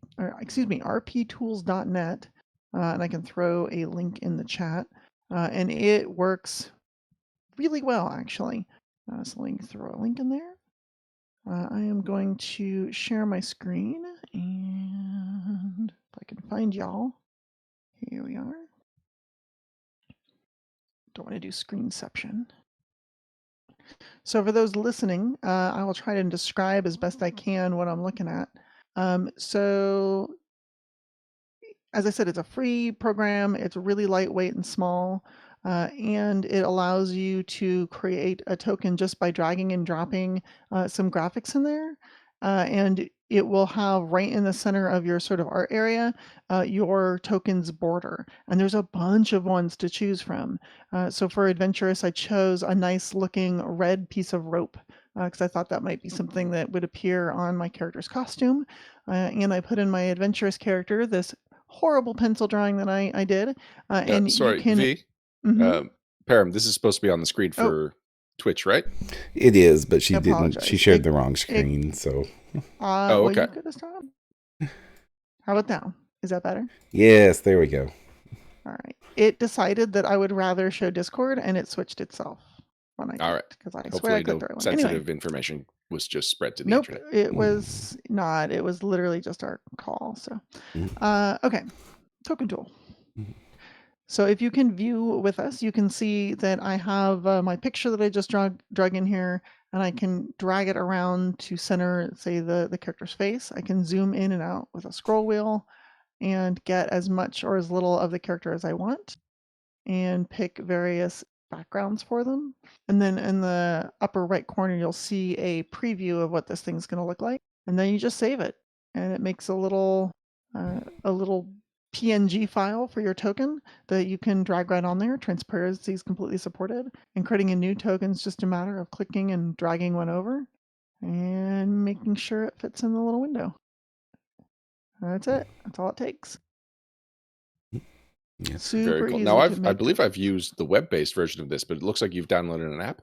And I can throw a link in the chat. And it works really well, actually. So let me throw a link in there. I am going to share my screen, and if I can find y'all, here we are. Don't want to do screenception. So for those listening, I will try to describe as best I can what I'm looking at. So as I said, it's a free program. It's really lightweight and small, and it allows you to create a token just by dragging and dropping some graphics in there. And it will have right in the center of your sort of art area your token's border. And there's a bunch of ones to choose from. So for adventurous, I chose a nice looking red piece of rope because I thought that might be something that would appear on my character's costume. And I put in my adventurous character this horrible pencil drawing that I did. And Sorry, you can. V. Mhm. Param, this is supposed to be on the screen Oh. for Twitch, right? It is, but she I didn't. apologize. She shared the wrong screen. So Oh, Well, okay. you could have stopped. How about now? Is that better? yes, there we go. All right. It decided that I would rather show Discord, and it switched itself when I All right. clicked, because I swear Hopefully, I no clicked the right one. sensitive Anyway, information was just spread to the nope, internet. it was not. It was literally just our call. So, okay, token tool. So if you can view with us, you can see that I have my picture that I just drug in here, and I can drag it around to center, say, the character's face. I can zoom in and out with a scroll wheel and get as much or as little of the character as I want, and pick various backgrounds for them. And then in the upper right corner, you'll see a preview of what this thing's going to look like. And then you just save it, and it makes a little PNG file for your token that you can drag right on there. Transparency is completely supported, and creating a new token is just a matter of clicking and dragging one over and making sure it fits in the little window. That's it. That's all it takes. Yeah. Super Very cool. easy Now, to make I believe I've used the web-based version of this, but it looks like you've downloaded an app.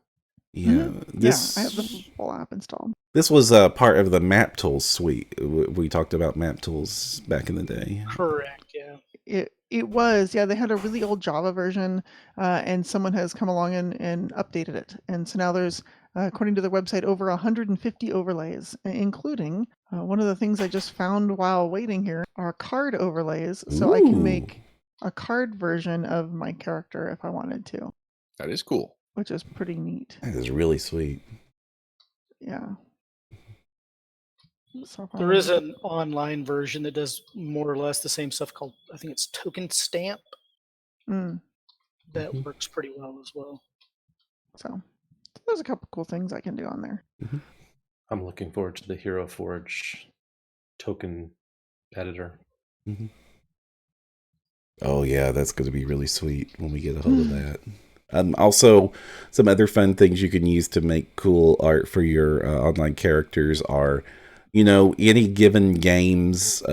Yeah, this I have the full app installed. this was part of the Map Tools suite. We talked about Map Tools back in the day. Correct. Yeah. It was, yeah, they had a really old Java version, and someone has come along and updated it. And so now there's, according to their website, over 150 overlays, including one of the things I just found while waiting here are card overlays. So I can make a card version of my character if I wanted to. That is cool. Which is pretty neat. That is really sweet. Yeah. So There is an online version that does more or less the same stuff called, I think it's Token Stamp. That works pretty well as well. So there's a couple cool things I can do on there. I'm looking forward to the Hero Forge token editor. Oh yeah, that's going to be really sweet when we get a hold of that. Also, some other fun things you can use to make cool art for your online characters are, any given games,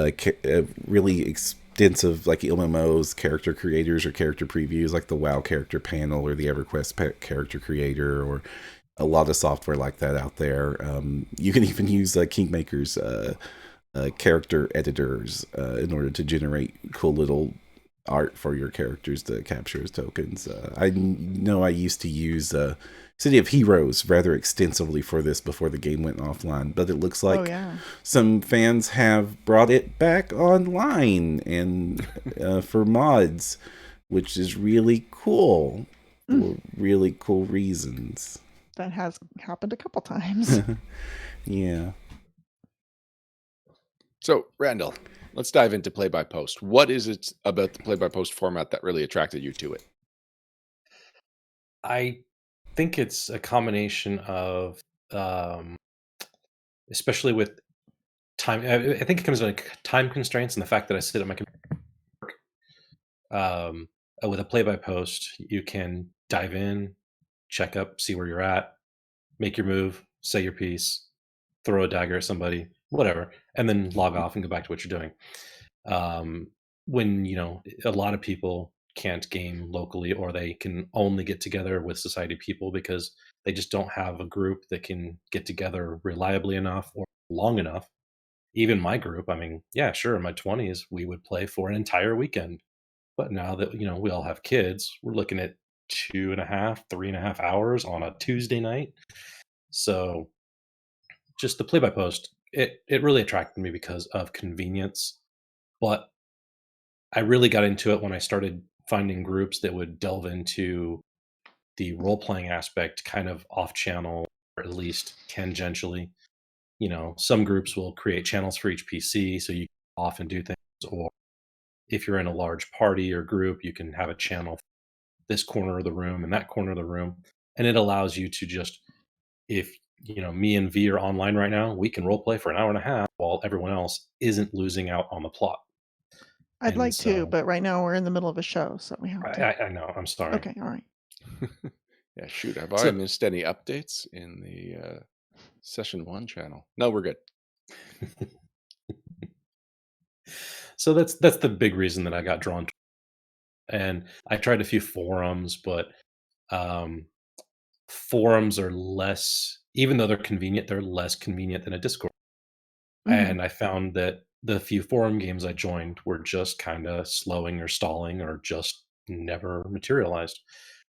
really extensive like MMOs, character creators or character previews, like the WoW character panel or the EverQuest character creator, or a lot of software like that out there. You can even use Kingmaker's character editors in order to generate cool little art for your characters to capture as tokens. I know I used to use City of Heroes rather extensively for this before the game went offline, but it looks like some fans have brought it back online and for mods, which is really cool for really cool reasons. That has happened a couple times. Yeah. So, Randall, let's dive into play-by-post. What is it about the play-by-post format that really attracted you to it? I think it's a combination of, especially with time. I think it comes down to time constraints and the fact that I sit at my computer. With a play-by-post, you can dive in, check up, see where you're at, make your move, say your piece, throw a dagger at somebody, whatever, and then log off and go back to what you're doing. When a lot of people can't game locally, or they can only get together with society people because they just don't have a group that can get together reliably enough or long enough. Even my group, I mean, yeah, sure, in my 20s we would play for an entire weekend, but now that we all have kids, we're looking at 2.5, 3.5 hours on a Tuesday night. So just the play by post, it really attracted me because of convenience. But I really got into it when I started finding groups that would delve into the role playing aspect kind of off channel, or at least tangentially. Some groups will create channels for each PC so you can often do things, or if you're in a large party or group, you can have a channel for this corner of the room and that corner of the room. And it allows you to just, if me and V are online right now, we can role play for an hour and a half while everyone else isn't losing out on the plot. I'd And like to, so but right now we're in the middle of a show, so we have to. I know, I'm sorry. Okay, all right. Yeah, shoot. Have I So- missed any updates in the session 1 channel? No, we're good. So that's the big reason that I got drawn to it. And I tried a few forums, but forums are less, even though they're convenient, they're less convenient than a Discord. Mhm. And I found that the few forum games I joined were just kind of slowing or stalling or just never materialized.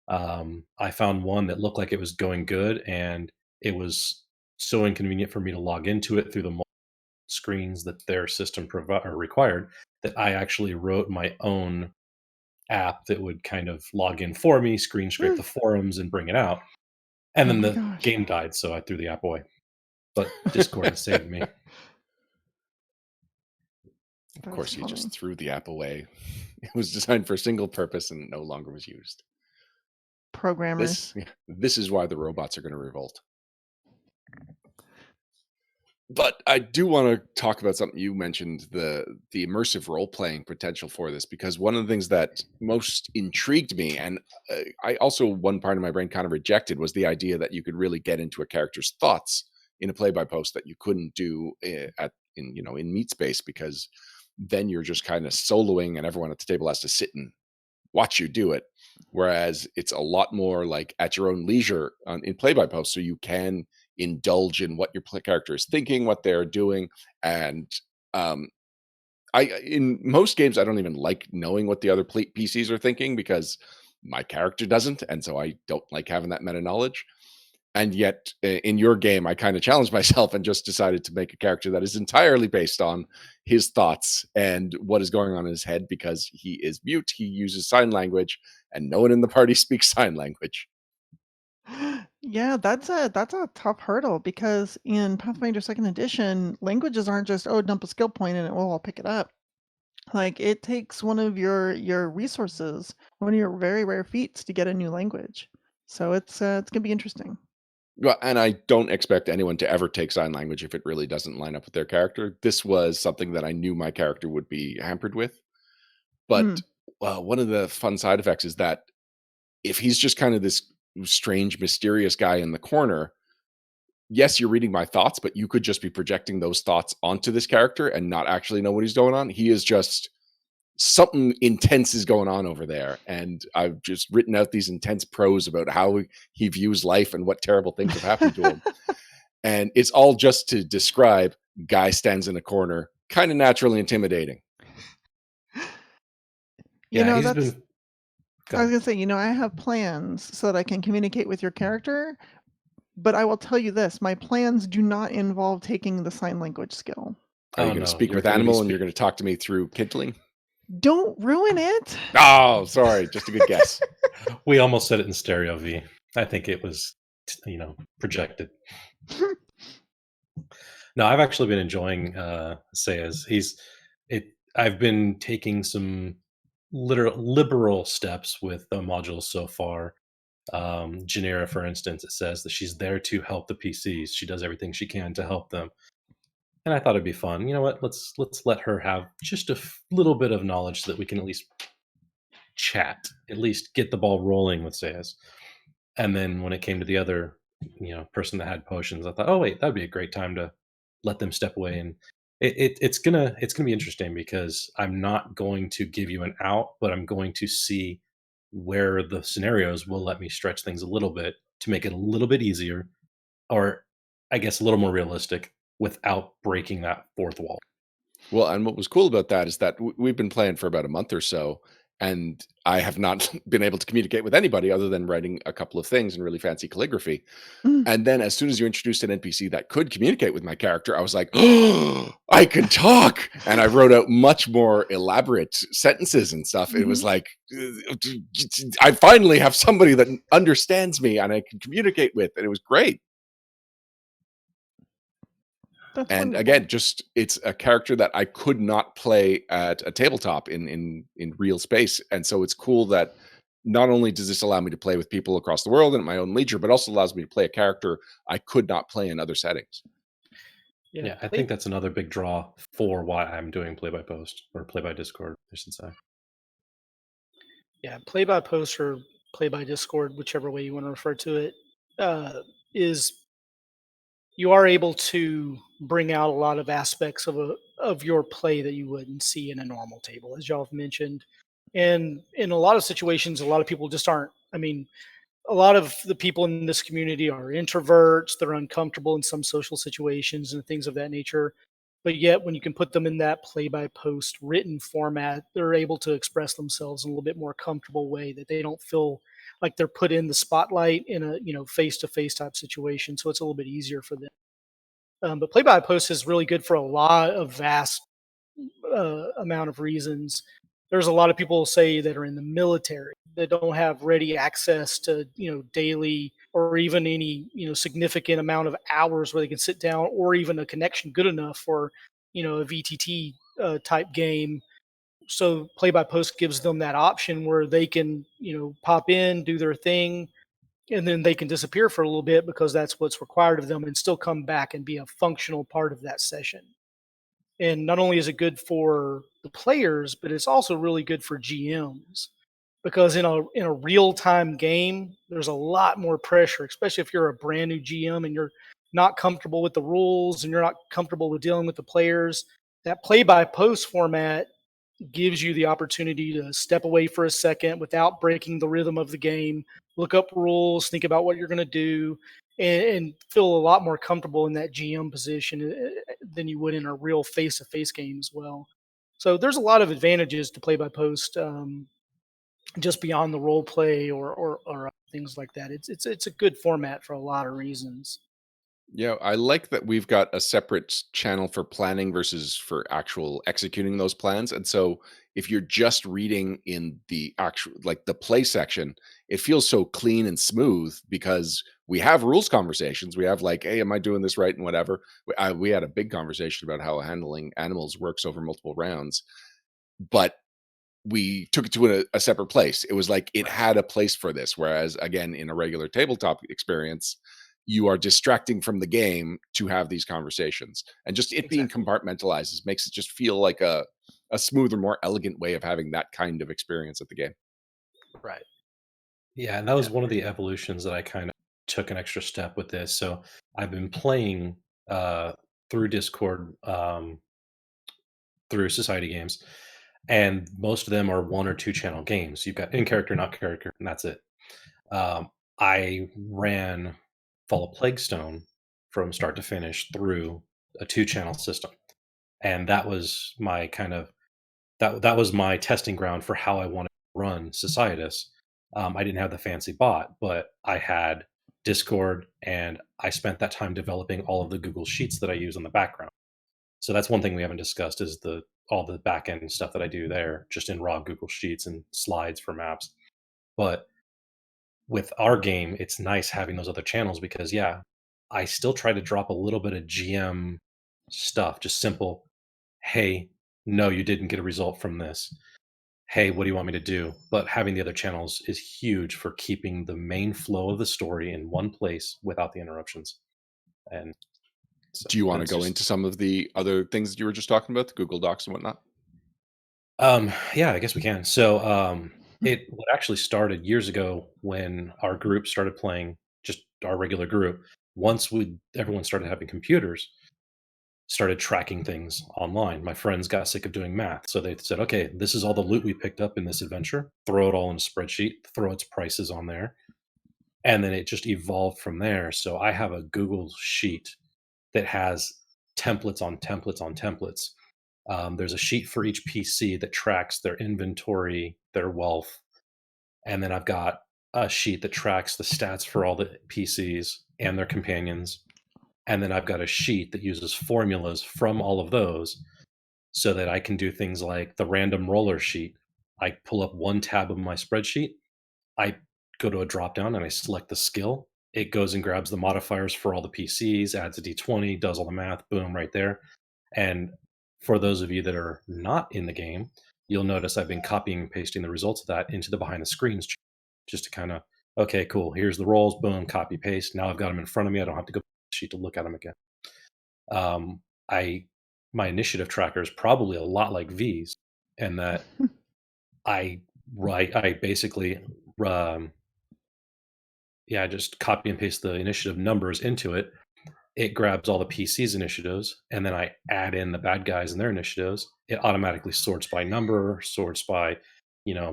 I found one that looked like it was going good, and it was so inconvenient for me to log into it through the multiple screens that their system required, that I actually wrote my own app that would kind of log in for me, screen scrape the forums, and bring it out. And Oh then my the gosh. game died, so I threw the app away. But Discord has saved me. Of course, you funny. just threw the app away. It was designed for a single purpose and no longer was used. Programmers. This is why the robots are going to revolt. But I do want to talk about something you mentioned, the immersive role-playing potential for this, because one of the things that most intrigued me, and I also, one part of my brain kind of rejected, was the idea that you could really get into a character's thoughts in a play-by-post that you couldn't do in Meat Space, because then you're just kind of soloing and everyone at the table has to sit and watch you do it. Whereas it's a lot more like at your own leisure in play-by-post, so you can indulge in what your character is thinking, what they're doing. And in most games, I don't even like knowing what the other PCs are thinking, because my character doesn't, and so I don't like having that meta knowledge. And yet in your game, I kind of challenged myself and just decided to make a character that is entirely based on his thoughts and what is going on in his head, because he is mute, he uses sign language, and no one in the party speaks sign language. Yeah, that's a tough hurdle, because in Pathfinder Second Edition, languages aren't just, oh, dump a skill point and it will all pick it up. Like, it takes one of your resources, one of your very rare feats to get a new language. So it's gonna be interesting. Well, and I don't expect anyone to ever take sign language if it really doesn't line up with their character. This was something that I knew my character would be hampered with. But one of the fun side effects is that if he's just kind of this strange, mysterious guy in the corner, yes, you're reading my thoughts, but you could just be projecting those thoughts onto this character and not actually know what he's going on. He is just, something intense is going on over there. And I've just written out these intense prose about how he views life and what terrible things have happened to him. And it's all just to describe guy stands in a corner, kind of naturally intimidating. You know, he's that's been. I was gonna say, I have plans so that I can communicate with your character, but I will tell you this: my plans do not involve taking the sign language skill. Are you going to speak with animal and you're going to talk to me through kindling? Don't ruin it. Oh, sorry, just a good guess. We almost said it in stereo, V. I think it was, projected. No, I've actually been enjoying Sayas. I've been taking some liberal steps with the modules so far. Genera, for instance, it says that she's there to help the PCs. She does everything she can to help them. And I thought it'd be fun. You know what? Let's let her have just a little bit of knowledge so that we can at least chat, at least get the ball rolling with Sayas. And then when it came to the other, person that had potions, I thought, oh wait, that'd be a great time to let them step away, and it's gonna be interesting because I'm not going to give you an out, but I'm going to see where the scenarios will let me stretch things a little bit to make it a little bit easier, or I guess a little more realistic without breaking that fourth wall. Well, and what was cool about that is that we've been playing for about a month or so, and I have not been able to communicate with anybody other than writing a couple of things in really fancy calligraphy. Mm. And then as soon as you introduced an NPC that could communicate with my character, I was like, oh, I can talk. And I wrote out much more elaborate sentences and stuff. It was like, I finally have somebody that understands me and I can communicate with. And it was great. That's And wonderful. again, just it's a character that I could not play at a tabletop in real space. And so it's cool that not only does this allow me to play with people across the world and at my own leisure, but also allows me to play a character I could not play in other settings. Yeah, I think that's another big draw for why I'm doing play by post or play by Discord, I should say. Yeah, play by post or play by Discord, whichever way you want to refer to it, is you are able to bring out a lot of aspects of your play that you wouldn't see in a normal table, as y'all have mentioned. And in a lot of situations, a lot of people just aren't. I mean, a lot of the people in this community are introverts. They're uncomfortable in some social situations and things of that nature. But yet, when you can put them in that play by post written format, they're able to express themselves in a little bit more comfortable way that they don't feel like they're put in the spotlight in a face to face type situation. So it's a little bit easier for them. But play by post is really good for a lot of vast amount of reasons. There's a lot of people say that are in the military that don't have ready access to daily or even any significant amount of hours where they can sit down or even a connection good enough for a VTT type game. So play by post gives them that option where they can pop in, do their thing, and then they can disappear for a little bit because that's what's required of them and still come back and be a functional part of that session. And not only is it good for the players, but it's also really good for GMs because in a real time game, there's a lot more pressure, especially if you're a brand new GM and you're not comfortable with the rules and you're not comfortable with dealing with the players. That play by post format gives you the opportunity to step away for a second without breaking the rhythm of the game, look up rules, think about what you're going to do, and feel a lot more comfortable in that GM position than you would in a real face-to-face game as well. So there's a lot of advantages to play by post, just beyond the role play or things like that. It's a good format for a lot of reasons. Yeah, I like that we've got a separate channel for planning versus for actual executing those plans. And so if you're just reading in the actual, like the play section, it feels so clean and smooth because we have rules conversations. We have like, hey, am I doing this right? And whatever. We had a big conversation about how handling animals works over multiple rounds, but we took it to a separate place. It was like it had a place for this. Whereas again, in a regular tabletop experience, you are distracting from the game to have these conversations. And just it being Exactly. compartmentalized makes it just feel like a smoother, more elegant way of having that kind of experience at the game. Right. Yeah, and that was one of the evolutions that I kind of took an extra step with this. So I've been playing through Discord, through Society games, and most of them are 1 or 2 channel games. You've got in character, not character, and that's it. I ran Fall of Plaguestone from start to finish through a 2 channel system, and that was my kind of that was my testing ground for how I wanted to run Societas. I didn't have the fancy bot, but I had Discord, and I spent that time developing all of the Google Sheets that I use in the background. So that's one thing we haven't discussed is all the back end stuff that I do there, just in raw Google Sheets and slides for maps. But with our game, it's nice having those other channels because yeah, I still try to drop a little bit of GM stuff, just simple, hey, no, you didn't get a result from this. Hey, what do you want me to do? But having the other channels is huge for keeping the main flow of the story in one place without the interruptions. And so Do you want to it's go just, into some of the other things that you were just talking about, the Google Docs and whatnot? yeah, I guess we can. So what actually started years ago when our group started playing, just our regular group. Once everyone started having computers, started tracking things online. My friends got sick of doing math, so they said, okay, this is all the loot we picked up in this adventure. Throw it all in a spreadsheet, throw its prices on there. And then it just evolved from there. So I have a Google sheet that has templates on templates on templates. There's a sheet for each PC that tracks their inventory, their wealth. And then I've got a sheet that tracks the stats for all the PCs and their companions. And then I've got a sheet that uses formulas from all of those so that I can do things like the random roller sheet. I pull up one tab of my spreadsheet. I go to a drop down and I select the skill. It goes and grabs the modifiers for all the PCs, adds a D20, does all the math, boom, right there. And for those of you that are not in the game, you'll notice I've been copying and pasting the results of that into the behind the screens just to kind of, okay, cool, here's the rolls, boom, copy, paste. Now I've got them in front of me. I don't have to go to the sheet to look at them again. My initiative tracker is probably a lot like V's, and that I basically just copy and paste the initiative numbers into it. It grabs all the PC's initiatives, and then I add in the bad guys and their initiatives. It automatically sorts by number, sorts by,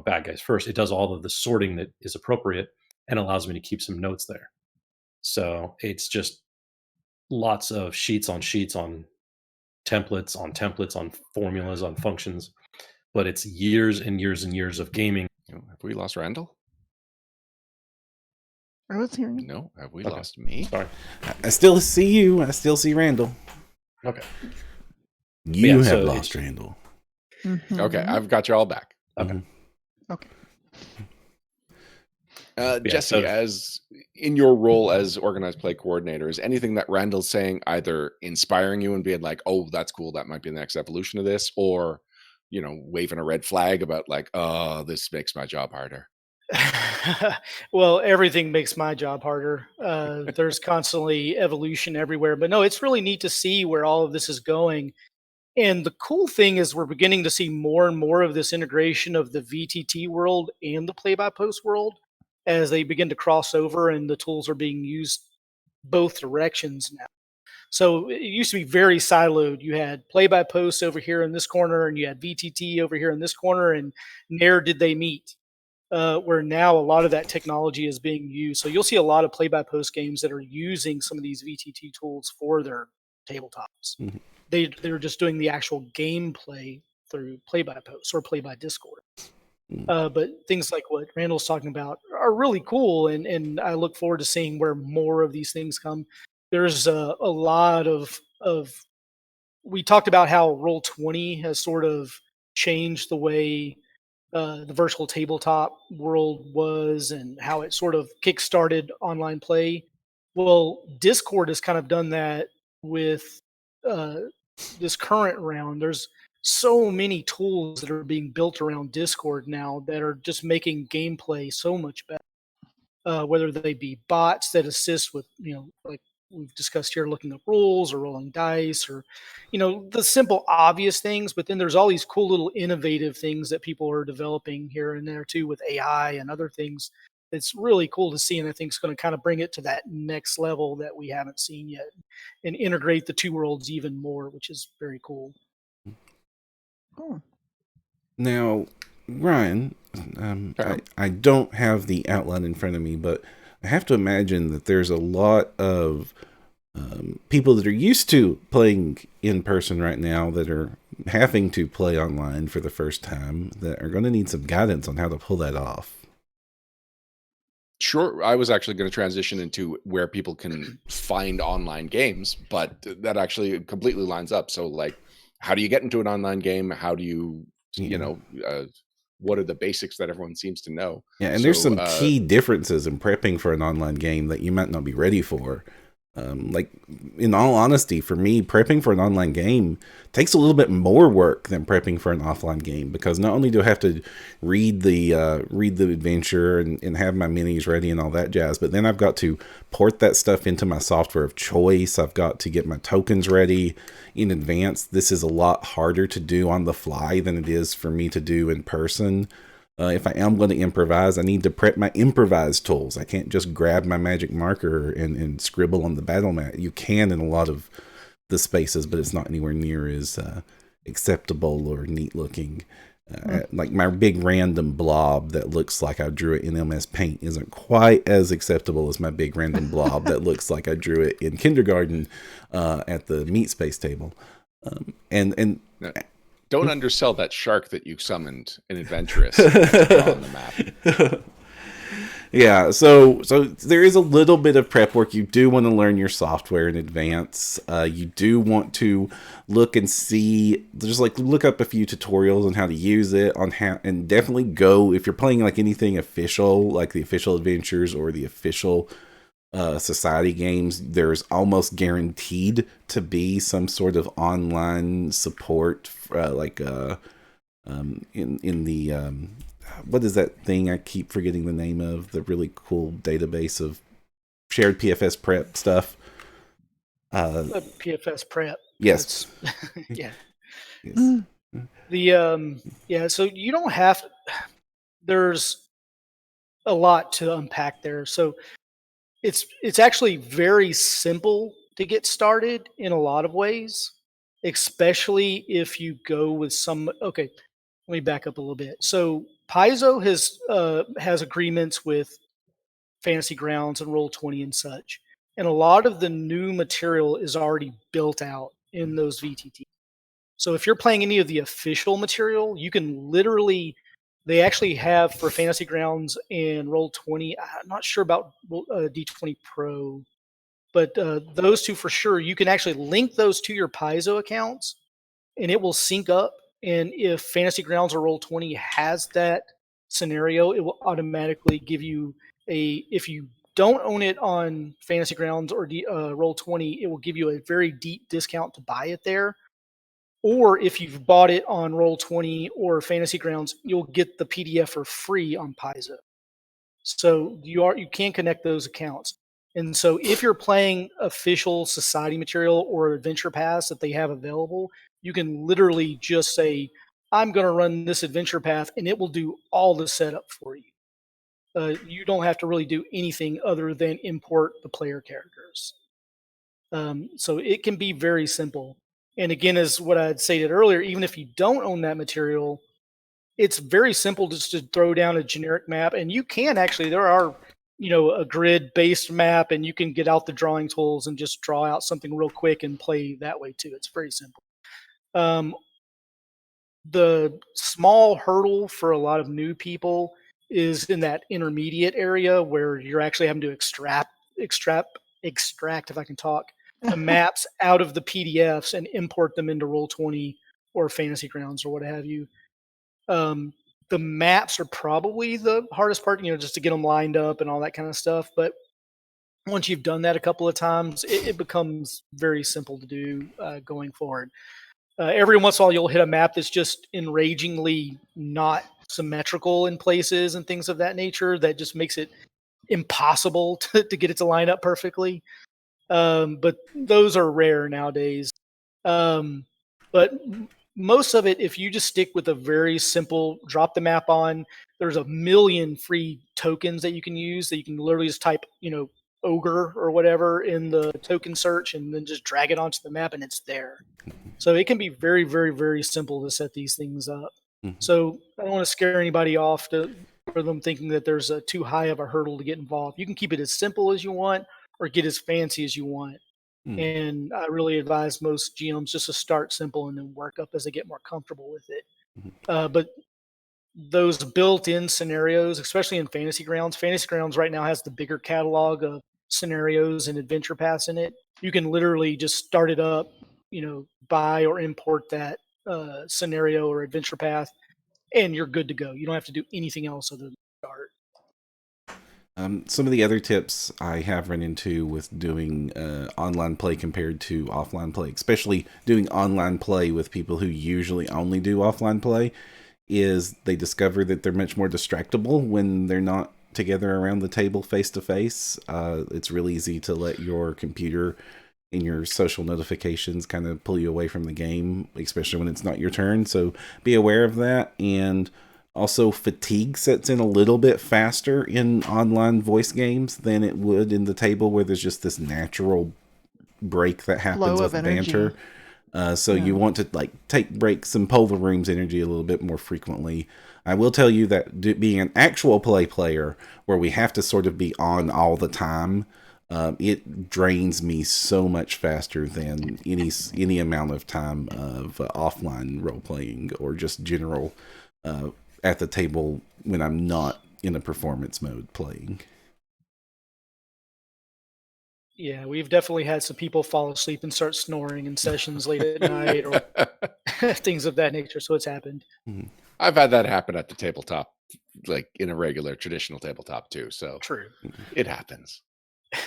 bad guys first. It does all of the sorting that is appropriate and allows me to keep some notes there. So it's just lots of sheets on templates, on formulas, on functions. But it's years and years and years of gaming. Have we lost Randall? I was hearing. No, have we lost me? Sorry. I still see you. I still see Randall. Okay. You have lost Randall. Mm-hmm. Okay, I've got you all back. Okay. Mm-hmm. Okay. Jesse, as in your role as organized play coordinator, is anything that Randall's saying either inspiring you and being like, oh, that's cool, that might be the next evolution of this, or, waving a red flag about like, oh, this makes my job harder? Well, everything makes my job harder. There's constantly evolution everywhere. But no, it's really neat to see where all of this is going. And the cool thing is we're beginning to see more and more of this integration of the VTT world and the play-by-post world as they begin to cross over, and the tools are being used both directions now. So it used to be very siloed. You had play-by-post over here in this corner, and you had VTT over here in this corner, and ne'er did they meet. Where now a lot of that technology is being used. So you'll see a lot of play-by-post games that are using some of these VTT tools for their tabletops. Mm-hmm. They're just doing the actual gameplay through play-by-post or play-by-Discord. But things like what Randall's talking about are really cool, and I look forward to seeing where more of these things come. There's a lot of we talked about how Roll20 has sort of changed the way the virtual tabletop world was and how it sort of kickstarted online play. Well, Discord has kind of done that with this current round. There's so many tools that are being built around Discord now that are just making gameplay so much better. Whether they be bots that assist with, like we've discussed here, looking up rules or rolling dice, or the simple obvious things, but then there's all these cool little innovative things that people are developing here and there too with AI and other things. It's really cool to see, and I think it's going to kind of bring it to that next level that we haven't seen yet and integrate the two worlds even more, which is very cool. Cool. Now, Ryan, I don't have the outline in front of me, but I have to imagine that there's a lot of people that are used to playing in person right now that are having to play online for the first time that are going to need some guidance on how to pull that off. Sure, I was actually going to transition into where people can find online games, but that actually completely lines up. So, like, how do you get into an online game? How do you, what are the basics that everyone seems to know? Yeah, and there's some key differences in prepping for an online game that you might not be ready for. Like, in all honesty, for me, prepping for an online game takes a little bit more work than prepping for an offline game, because not only do I have to read the adventure and have my minis ready and all that jazz, but then I've got to port that stuff into my software of choice. I've got to get my tokens ready in advance. This is a lot harder to do on the fly than it is for me to do in person. If I am going to improvise, I need to prep my improvise tools. I can't just grab my magic marker and scribble on the battle mat. You can in a lot of the spaces, but it's not anywhere near as acceptable or neat looking. Like my big random blob that looks like I drew it in MS Paint isn't quite as acceptable as my big random blob that looks like I drew it in kindergarten at the meat space table. And no, don't undersell that shark that you summoned in Adventurous on the map. Yeah, so there is a little bit of prep work. You do want to learn your software in advance. You do want to look and see, just like look up a few tutorials on how to use it, and definitely go if you're playing like anything official, like the official adventures or the official society games. There's almost guaranteed to be some sort of online support, in the what is that thing I keep forgetting the name of, the really cool database of shared PFS prep stuff. PFS prep. Yes. Yeah. Yes. So you don't have. There's a lot to unpack there. So it's actually very simple to get started in a lot of ways, especially if you go with some. Okay, let me back up a little bit. So Paizo has agreements with Fantasy Grounds and Roll20 and such, and a lot of the new material is already built out in those VTT. So if you're playing any of the official material, you can literally. They actually have for Fantasy Grounds and Roll20. I'm not sure about D20 Pro, but those two for sure. You can actually link those to your Paizo accounts, and it will sync up. And if Fantasy Grounds or Roll20 has that scenario, it will automatically give you if you don't own it on Fantasy Grounds or Roll20, it will give you a very deep discount to buy it there. Or if you've bought it on Roll20 or Fantasy Grounds, you'll get the PDF for free on Paizo. So you can connect those accounts. And so if you're playing official society material or adventure paths that they have available, you can literally just say, I'm going to run this adventure path, and it will do all the setup for you. You don't have to really do anything other than import the player characters. So it can be very simple. And again, as what I had stated earlier, even if you don't own that material, it's very simple just to throw down a generic map. And you can actually, there are, a grid-based map, and you can get out the drawing tools and just draw out something real quick and play that way too. It's very simple. The small hurdle for a lot of new people is in that intermediate area where you're actually having to extract, if I can talk, the maps out of the PDFs and import them into Roll20 or Fantasy Grounds or what have you. The maps are probably the hardest part, just to get them lined up and all that kind of stuff. But once you've done that a couple of times, it becomes very simple to do going forward. Every once in a while, you'll hit a map that's just enragingly not symmetrical in places and things of that nature that just makes it impossible to get it to line up perfectly. But those are rare nowadays. But most of it, if you just stick with a very simple drop the map on, there's a million free tokens that you can use that you can literally just type, ogre or whatever in the token search and then just drag it onto the map and it's there. So it can be very, very, very simple to set these things up. So I don't want to scare anybody off for them thinking that there's too high of a hurdle to get involved. You can keep it as simple as you want or get as fancy as you want. And I really advise most GMs just to start simple and then work up as they get more comfortable with it. But those built-in scenarios, especially in Fantasy Grounds right now has the bigger catalog of scenarios and adventure paths in it. You can literally just start it up, buy or import that scenario or adventure path, and you're good to go. You don't have to do anything else other than start. Some of the other tips I have run into with doing online play compared to offline play, especially doing online play with people who usually only do offline play, is they discover that they're much more distractible when they're not together around the table face to face. It's really easy to let your computer and your social notifications kind of pull you away from the game, especially when it's not your turn. So be aware of that. And also, fatigue sets in a little bit faster in online voice games than it would in the table where there's just this natural break that happens Flow of with banter. energy. So Yeah. you want to like take breaks and pull the room's energy a little bit more frequently. I will tell you that being an actual player where we have to sort of be on all the time, it drains me so much faster than any amount of time of offline role playing or just general at the table when I'm not in a performance mode playing. Yeah, we've definitely had some people fall asleep and start snoring in sessions late at night or things of that nature. So it's happened. I've had that happen at the tabletop, like in a regular traditional tabletop too. So True. it happens.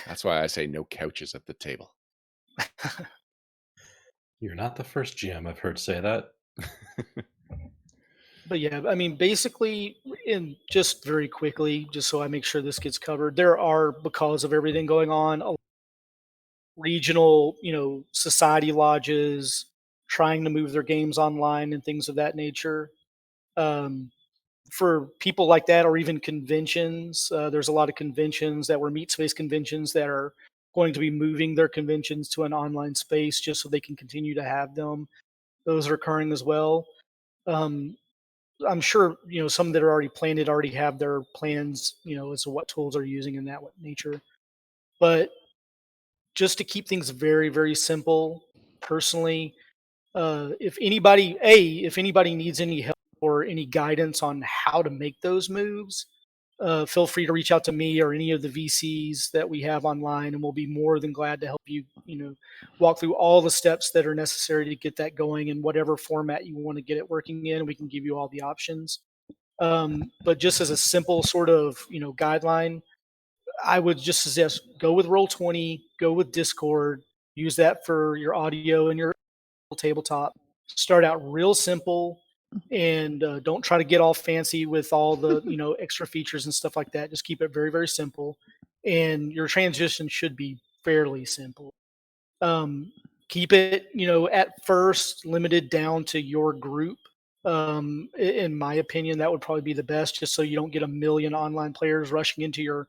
That's why I say no couches at the table. You're not the first GM I've heard say that. But yeah, I mean, basically, in just very quickly, just so I make sure this gets covered, there are, because of everything going on, regional, society lodges trying to move their games online and things of that nature. Um, for people like that, or even conventions, there's a lot of conventions that were meat space conventions that are going to be moving their conventions to an online space just so they can continue to have them. Those are occurring as well. Um, I'm sure some that are already planned already have their plans, as to what tools are using in that nature. But just to keep things very, very simple, personally, if anybody needs any help or any guidance on how to make those moves, feel free to reach out to me or any of the VCs that we have online, and we'll be more than glad to help you. Walk through all the steps that are necessary to get that going in whatever format you want to get it working in. We can give you all the options. But just as a simple sort of guideline, I would just suggest go with Roll20, go with Discord, use that for your audio and your tabletop. Start out real simple, and don't try to get all fancy with all the extra features and stuff like that. Just keep it very, very simple, and your transition should be fairly simple. Keep it at first limited down to your group. In my opinion, that would probably be the best, just so you don't get a million online players rushing into your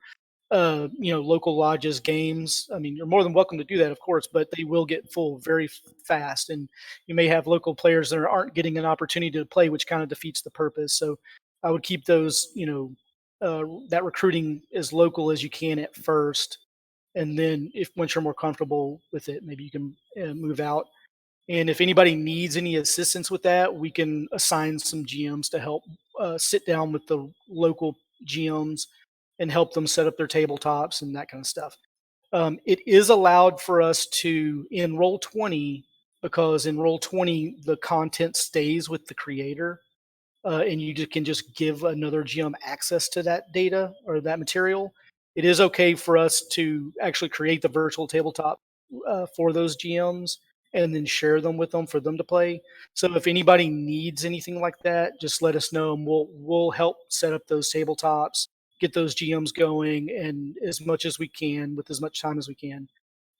local lodges games. I mean, you're more than welcome to do that, of course, but they will get full very fast, and you may have local players that aren't getting an opportunity to play, which kind of defeats the purpose. So I would keep those, that recruiting as local as you can at first, and then if once you're more comfortable with it, maybe you can move out. And if anybody needs any assistance with that, we can assign some GMs to help sit down with the local GMs and help them set up their tabletops and that kind of stuff. It is allowed for us to, in Roll20, because in Roll20, the content stays with the creator, and you can just give another GM access to that data or that material. It is okay for us to actually create the virtual tabletop for those GMs and then share them with them for them to play. So if anybody needs anything like that, just let us know, and we'll help set up those tabletops, get those GMs going, and as much as we can with as much time as we can,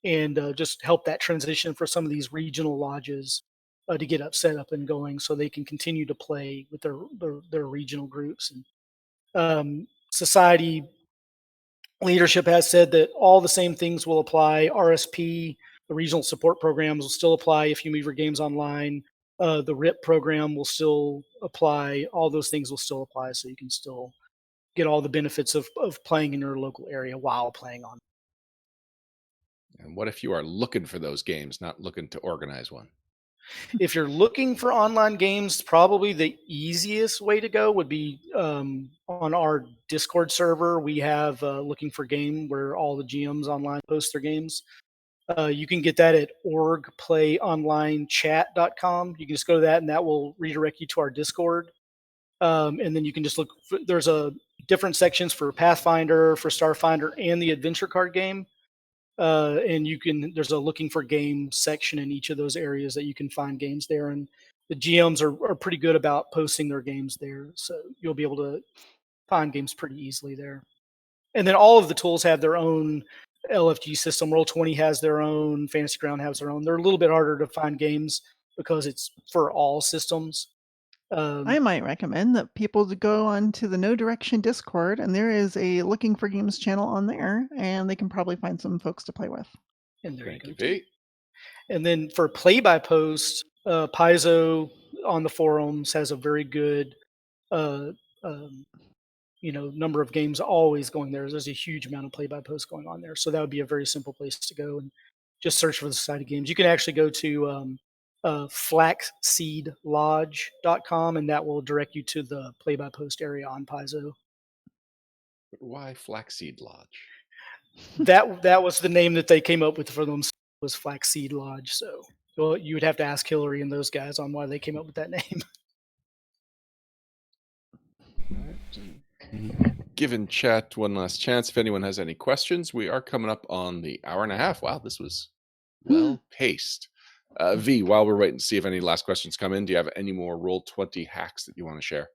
and just help that transition for some of these regional lodges to get set up and going, so they can continue to play with their regional groups. And society leadership has said that all the same things will apply. RSP, the regional support programs, will still apply if you move your games online. The RIP program will still apply. All those things will still apply, so you can still get all the benefits of playing in your local area while playing on. And what if you are looking for those games, not looking to organize one? If you're looking for online games, probably the easiest way to go would be on our Discord server. We have Looking for Game, where all the GMs online post their games. You can get that at orgplayonlinechat.com. You can just go to that, and that will redirect you to our Discord. And then you can just look. There's different sections for Pathfinder, for Starfinder, and the adventure card game. And there's a Looking for Game section in each of those areas that you can find games there. And the GMs are pretty good about posting their games there, so you'll be able to find games pretty easily there. And then all of the tools have their own LFG system. Roll20 has their own. Fantasy Ground has their own. They're a little bit harder to find games because it's for all systems. I might recommend that people to go onto the No Direction Discord, and there is a Looking for Games channel on there, and they can probably find some folks to play with. And there Thank you you, go. Pete. And then for play by post, Paizo on the forums has a very good uh, um, number of games always going there. There's a huge amount of play by post going on there. So that would be a very simple place to go and just search for the Society games. You can actually go to flaxseedlodge.com and that will direct you to the play by post area on Paizo. Why Flaxseed Lodge? That was the name that they came up with for them, was Flaxseed Lodge. So well, you would have to ask Hillary and those guys on why they came up with that name. Given chat one last chance, if anyone has any questions, we are coming up on the hour and a half. Wow, this was well paced. V, while we're waiting to see if any last questions come in, do you have any more Roll20 hacks that you want to share?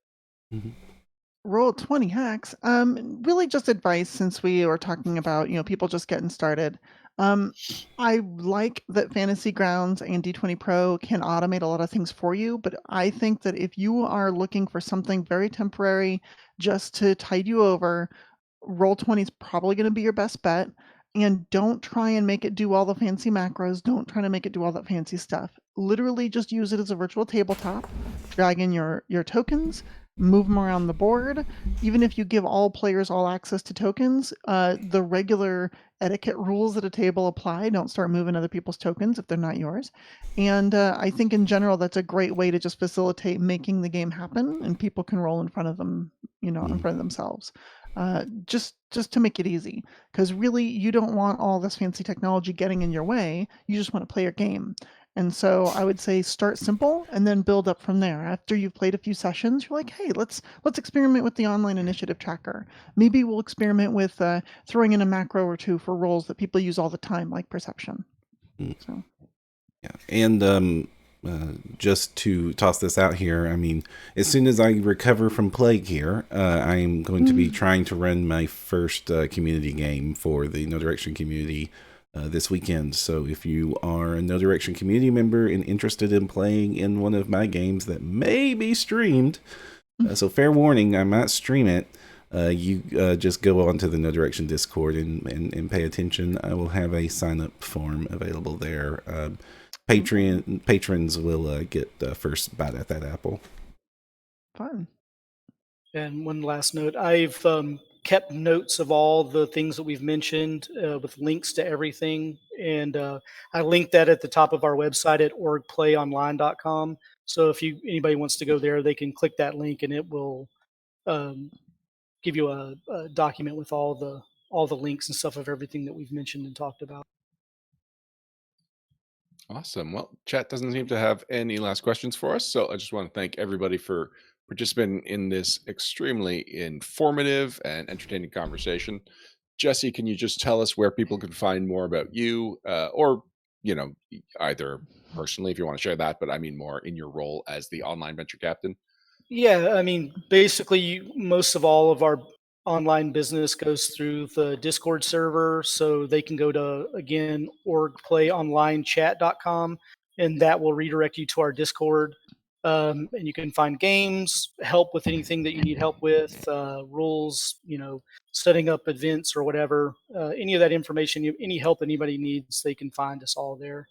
Roll20 hacks. Really just advice, since we were talking about, people just getting started. I like that Fantasy Grounds and D20 Pro can automate a lot of things for you, but I think that if you are looking for something very temporary just to tide you over, Roll20 is probably going to be your best bet. And don't try and make it do all the fancy macros. Don't try to make it do all that fancy stuff. Literally just use it as a virtual tabletop. Drag in your tokens, move them around the board. Even if you give all players all access to tokens, the regular etiquette rules at a table apply. Don't start moving other people's tokens if they're not yours. And I think in general, that's a great way to just facilitate making the game happen, and people can roll in front of them, in front of themselves. Just to make it easy, because really you don't want all this fancy technology getting in your way. You just want to play your game. And so I would say start simple and then build up from there. After you've played a few sessions, you're like, hey, let's experiment with the online initiative tracker. Maybe we'll experiment with throwing in a macro or two for roles that people use all the time, like perception. So. Yeah, and just to toss this out here, I mean, as soon as I recover from plague here, I'm going to be trying to run my first community game for the No Direction community this weekend. So if you are a No Direction community member and interested in playing in one of my games that may be streamed, so fair warning, I might stream it. You just go onto the No Direction Discord and pay attention. I will have a sign-up form available there. Patrons will get first bite at that apple. Fun. And one last note, I've kept notes of all the things that we've mentioned with links to everything. And I linked that at the top of our website at orgplayonline.com. So if anybody wants to go there, they can click that link and it will give you a document with all the links and stuff of everything that we've mentioned and talked about. Awesome. Well, chat doesn't seem to have any last questions for us. So I just want to thank everybody for participating in this extremely informative and entertaining conversation. Jesse, can you just tell us where people can find more about you or, either personally if you want to share that, but I mean more in your role as the online venture captain? Yeah, I mean, basically, most of all of our online business goes through the Discord server. So they can go to, again, orgplayonlinechat.com, and that will redirect you to our Discord. And you can find games, help with anything that you need help with, rules, setting up events or whatever. Any of that information, any help anybody needs, they can find us all there.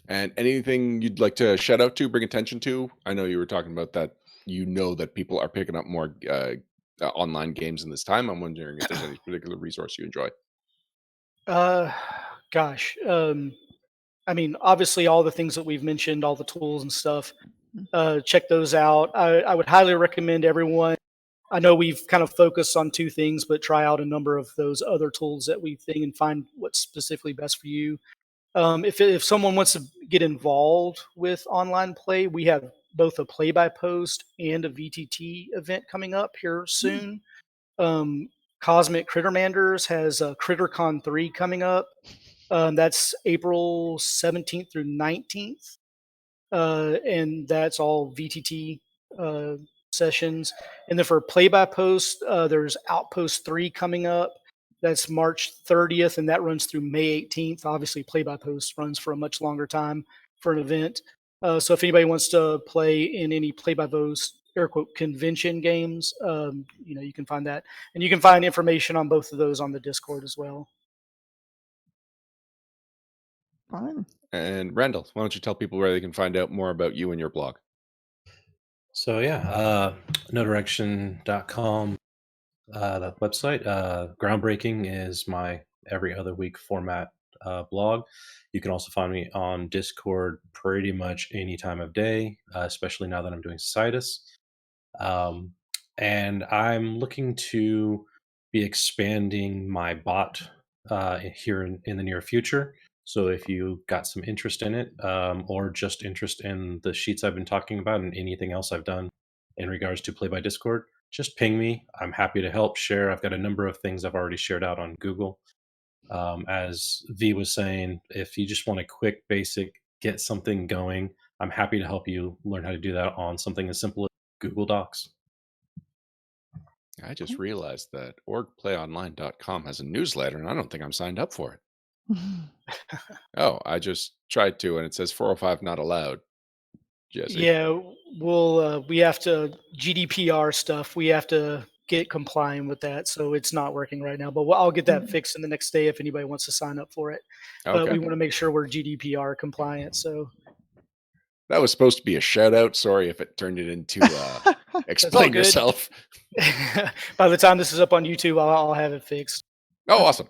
And anything you'd like to shout out to, bring attention to? I know you were talking about that. That people are picking up more online games in this time. I'm wondering if there's any particular resource you enjoy. Gosh. I mean, obviously, all the things that we've mentioned, all the tools and stuff, check those out. I would highly recommend everyone. I know we've kind of focused on two things, but try out a number of those other tools that we think and find what's specifically best for you. If someone wants to get involved with online play, we have both a play by post and a VTT event coming up here soon. Cosmic Crittermanders has a CritterCon 3 coming up. That's April 17th through 19th. And that's all VTT sessions. And then for play by post, there's Outpost 3 coming up. That's March 30th, and that runs through May 18th. Obviously, play by post runs for a much longer time for an event. So if anybody wants to play in any play by post air quote convention games, you can find that, and you can find information on both of those on the Discord as well. Fun. And Randall, why don't you tell people where they can find out more about you and your blog? So yeah, nodirection.com, that website. Groundbreaking is my every other week format blog. You can also find me on Discord pretty much any time of day, especially now that I'm doing Citus. And I'm looking to be expanding my bot here in the near future. So if you got some interest in it, or just interest in the sheets I've been talking about and anything else I've done in regards to Play by Discord, just ping me. I'm happy to help share. I've got a number of things I've already shared out on Google. As V was saying, if you just want a quick, basic, get something going, I'm happy to help you learn how to do that on something as simple as Google Docs. I just realized that orgplayonline.com has a newsletter, and I don't think I'm signed up for it. Oh, I just tried to, and it says 405 not allowed. Jesse. Yeah, we have to GDPR stuff. We have to get compliant with that, so it's not working right now. But I'll get that fixed in the next day if anybody wants to sign up for it. But Okay. we want to make sure we're GDPR compliant. So That was supposed to be a shout out. Sorry if it turned it into explain good. yourself. by the time this is up on YouTube, I'll have it fixed. Oh, awesome.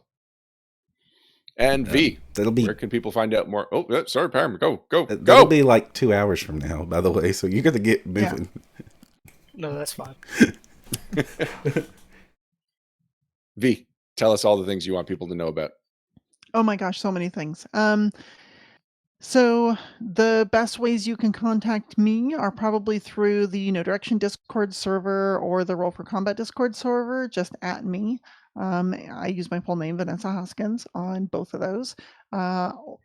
And V, that'll be where can people find out more? Oh, sorry, Param, go. that'll be like 2 hours from now, by the way. So you got to get moving. No, that's fine. V, tell us all the things you want people to know about. Oh my gosh, so many things. So the best ways you can contact me are probably through the No Direction Discord server or the Roll for Combat Discord server. Just at me. I use my full name, Vanessa Hoskins, on both of those.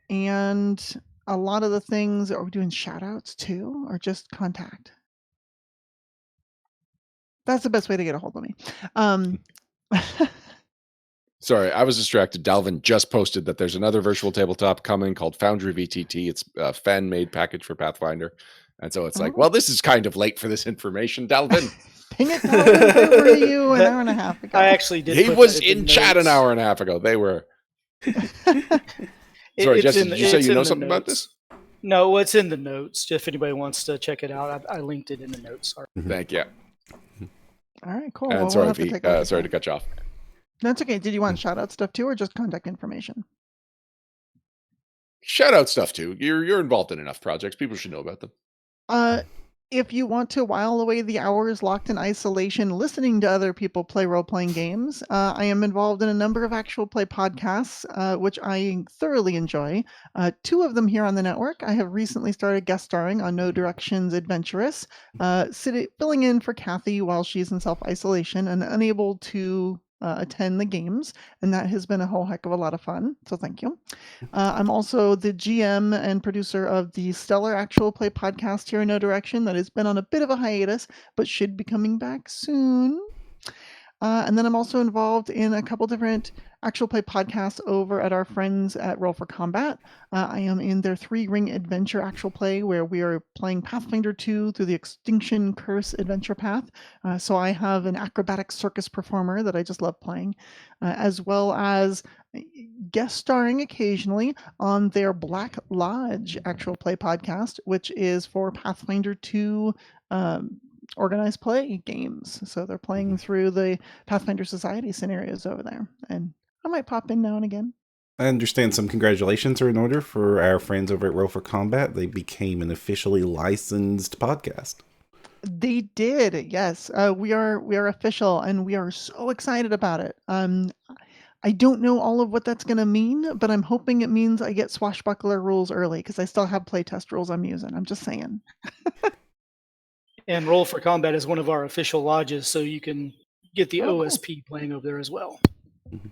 And a lot of the things, are we doing shoutouts too, or just contact? That's the best way to get a hold of me. Sorry, I was distracted. Dalvin just posted that there's another virtual tabletop coming called Foundry VTT. It's a fan-made package for Pathfinder. And so it's like, well, this is kind of late for this information, Dalvin. Ping it, Dalvin. Where were you an hour and a half ago? I actually did. He was in chat an hour and a half ago. They were. Sorry, Jesse, did you say you know something about this? No, it's in the notes. If anybody wants to check it out, I linked it in the notes. Sorry. Thank you. All right, cool. And Well, sorry, we'll have to take sorry to cut you off. That's okay. Did you want shout out stuff too, or just contact information? Shout out stuff too. You're involved in enough projects. People should know about them. If you want to while away the hours locked in isolation listening to other people play role-playing games, I am involved in a number of actual play podcasts, which I thoroughly enjoy. 2 of them here on the network. I have recently started guest starring on No Direction's Adventurous, filling in for Kathy while she's in self-isolation and unable to attend the games, and that has been a whole heck of a lot of fun, so thank you. I'm also the GM and producer of the stellar actual play podcast here in No Direction that has been on a bit of a hiatus, but should be coming back soon. And then I'm also involved in a couple different actual play podcasts over at our friends at Roll for Combat. I am in their 3-ring adventure actual play where we are playing Pathfinder 2 through the Extinction Curse adventure path. So I have an acrobatic circus performer that I just love playing, as well as guest starring occasionally on their Black Lodge actual play podcast, which is for Pathfinder 2 organized play games. So they're playing through the Pathfinder Society scenarios over there, and I might pop in now and again. I understand some congratulations are in order for our friends over at Roll for Combat. They became an officially licensed podcast. They did, yes. We are official, and we are so excited about it. I don't know all of what that's going to mean, but I'm hoping it means I get swashbuckler rules early because I still have playtest rules I'm using. I'm just saying. And Roll for Combat is one of our official lodges, so you can get the OSP playing over there as well.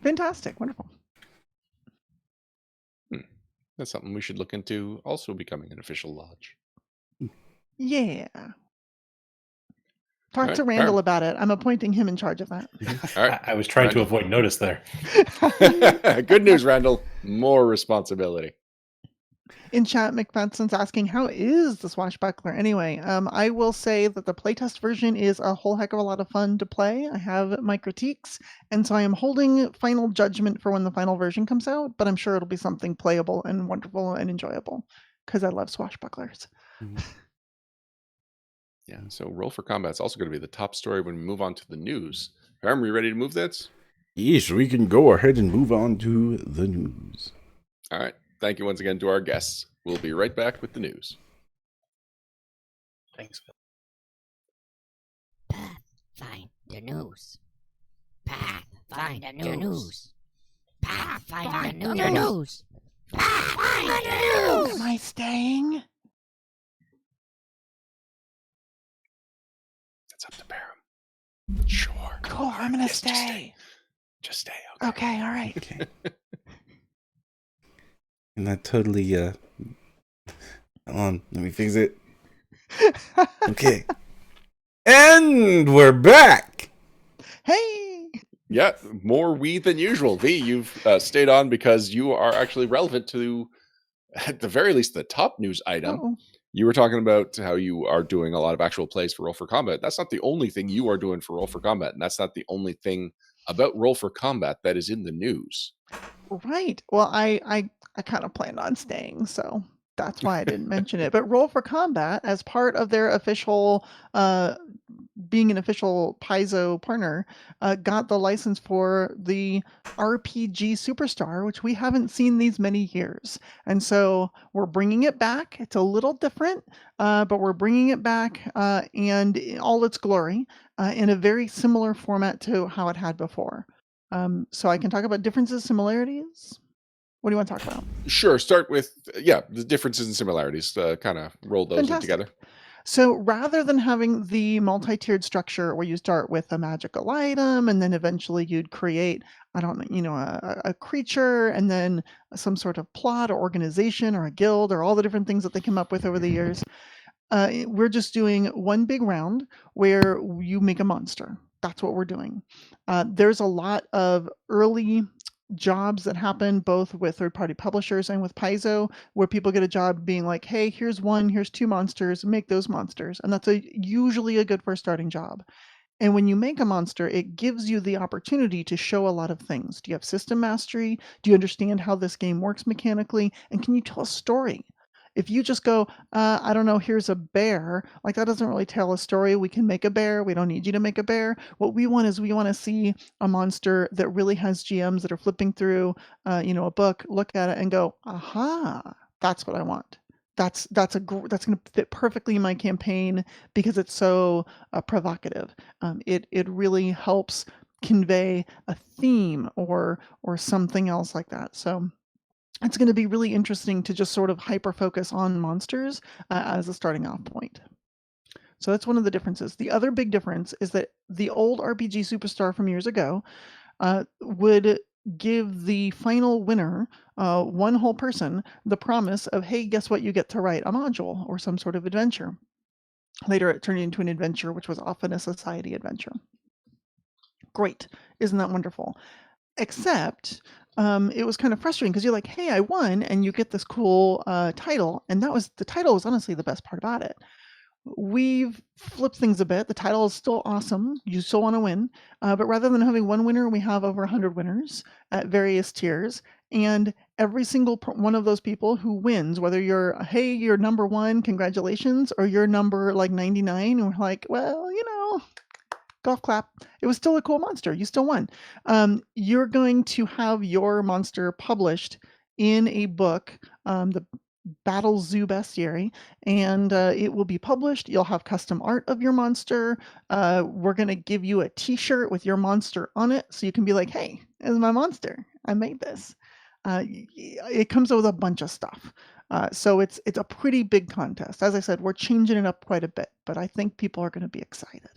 Fantastic. Wonderful. That's something we should look into, also becoming an official lodge. Yeah. Talk to Randall about it. I'm appointing him in charge of that. All right. I was trying to avoid notice there. Good news, Randall. More responsibility. In chat, McFadson's asking, how is the Swashbuckler? Anyway, I will say that the playtest version is a whole heck of a lot of fun to play. I have my critiques, and so I am holding final judgment for when the final version comes out, but I'm sure it'll be something playable and wonderful and enjoyable, because I love swashbucklers. Yeah, so Roll for Combat is also going to be the top story when we move on to the news. Are we ready to move this? Yes, we can go ahead and move on to the news. All right. Thank you once again to our guests. We'll be right back with the news. Thanks. Pathfinder news. Pathfinder news. Pathfinder news. Pathfinder news. Am I staying? That's up to Barum. Sure. Cool, I'm gonna Yes, stay. Just stay. Okay, all right. Okay. And that totally, hold on, let me fix it. Okay. And we're back. Hey! Yeah, more we than usual. V, you've stayed on because you are actually relevant to, at the very least, the top news item. Uh-oh. You were talking about how you are doing a lot of actual plays for Roll for Combat. That's not the only thing you are doing for Roll for Combat, and that's not the only thing about Roll for Combat that is in the news. Right. Well, I kind of planned on staying, so that's why I didn't mention it. But Roll for Combat, as part of their official, being an official Paizo partner, got the license for the RPG Superstar, which we haven't seen these many years. And so we're bringing it back. It's a little different, but we're bringing it back and in all its glory in a very similar format to how it had before. So I can talk about differences, similarities. What do you want to talk about? Sure. Start with, the differences and similarities. Kind of roll those in Fantastic. together. So rather than having the multi-tiered structure where you start with a magical item and then eventually you'd create, I don't know, a creature and then some sort of plot or organization or a guild or all the different things that they come up with over the years, we're just doing one big round where you make a monster. That's what we're doing. There's a lot of early jobs that happen both with third-party publishers and with Paizo, where people get a job being like, hey, here's two monsters, make those monsters. And that's usually a good first starting job. And when you make a monster, it gives you the opportunity to show a lot of things. Do you have system mastery? Do you understand how this game works mechanically? And can you tell a story? If you just go, I don't know, here's a bear, like that doesn't really tell a story. We can make a bear. We don't need you to make a bear. What we want is we want to see a monster that really has GMs that are flipping through, a book, look at it and go, aha, that's what I want. That's going to fit perfectly in my campaign because it's so provocative. It really helps convey a theme or something else like that. So it's going to be really interesting to just sort of hyper focus on monsters as a starting off point. So that's one of the differences. The other big difference is that the old RPG Superstar from years ago would give the final winner, one whole person, the promise of, hey, guess what? You get to write a module or some sort of adventure. Later, it turned into an adventure, which was often a society adventure. Great. Isn't that wonderful? Except it was kind of frustrating because you're like, hey, I won, and you get this cool title. And the title was honestly the best part about it. We've flipped things a bit. The title is still awesome. You still want to win. But rather than having one winner, we have over 100 winners at various tiers. And every single one of those people who wins, whether you're number 1, congratulations, or you're number like 99, and we're like, well, golf clap. It was still a cool monster. You still won. You're going to have your monster published in a book, the Battle Zoo Bestiary, and it will be published. You'll have custom art of your monster. We're going to give you a t-shirt with your monster on it, so you can be like, hey, this is my monster. I made this. It comes with a bunch of stuff. So it's a pretty big contest. As I said, we're changing it up quite a bit, but I think people are going to be excited.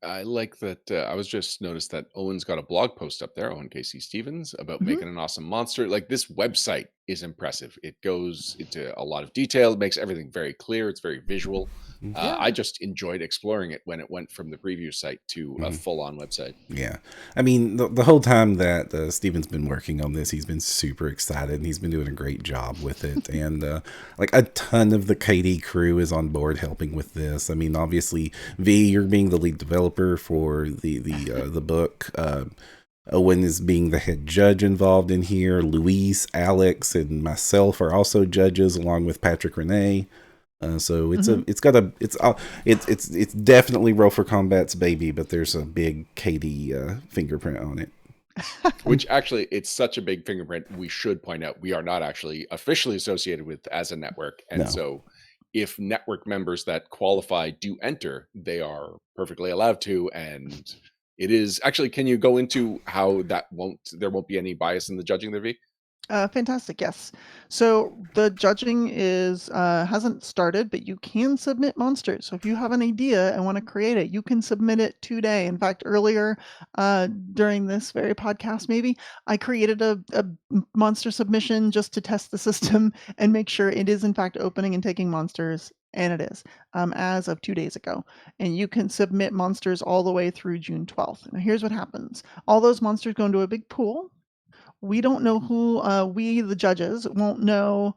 I like that. I was just noticed that Owen's got a blog post up there, Owen Casey Stevens, about making an awesome monster. Like this website is impressive. It goes into a lot of detail. It makes everything very clear. It's very visual. Yeah. I just enjoyed exploring it when it went from the preview site to a full-on website. Yeah. I mean, the whole time that Steven's been working on this, he's been super excited and he's been doing a great job with it. And like a ton of the KD crew is on board helping with this. I mean, obviously, V, you're being the lead developer for the book. Owen is being the head judge involved in here. Luis, Alex, and myself are also judges, along with Patrick Renee. So it's it's definitely Roll for Combat's baby, but there's a big KD fingerprint on it. Which actually, it's such a big fingerprint. We should point out we are not actually officially associated with as a network, and No. so if network members that qualify do enter, they are perfectly allowed to. And it is actually. Can you go into how there won't be any bias in the judging there, V? Fantastic, yes. So the judging is hasn't started, but you can submit monsters. So if you have an idea and want to create it, you can submit it today. In fact, earlier during this very podcast, maybe I created a monster submission just to test the system and make sure it is in fact opening and taking monsters. And it is, as of 2 days ago. And you can submit monsters all the way through June 12th. Now here's what happens. All those monsters go into a big pool. We don't know who, we, the judges, won't know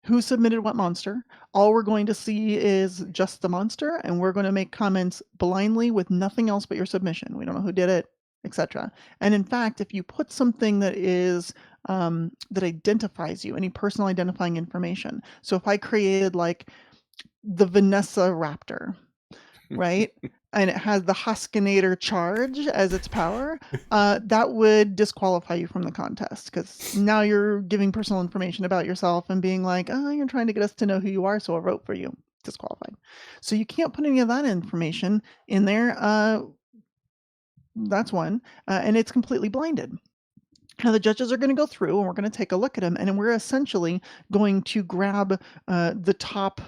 who submitted what monster. All we're going to see is just the monster, and we're going to make comments blindly with nothing else but your submission. We don't know who did it, etc. And in fact, if you put something that is that identifies you, any personal identifying information. So if I created like the Vanessa Raptor, right? And it has the Huskinator charge as its power, that would disqualify you from the contest, because now you're giving personal information about yourself and being like, oh, you're trying to get us to know who you are, so I'll vote for you. Disqualified. So you can't put any of that information in there. That's one. And it's completely blinded. Now the judges are going to go through and we're going to take a look at them, and we're essentially going to grab the top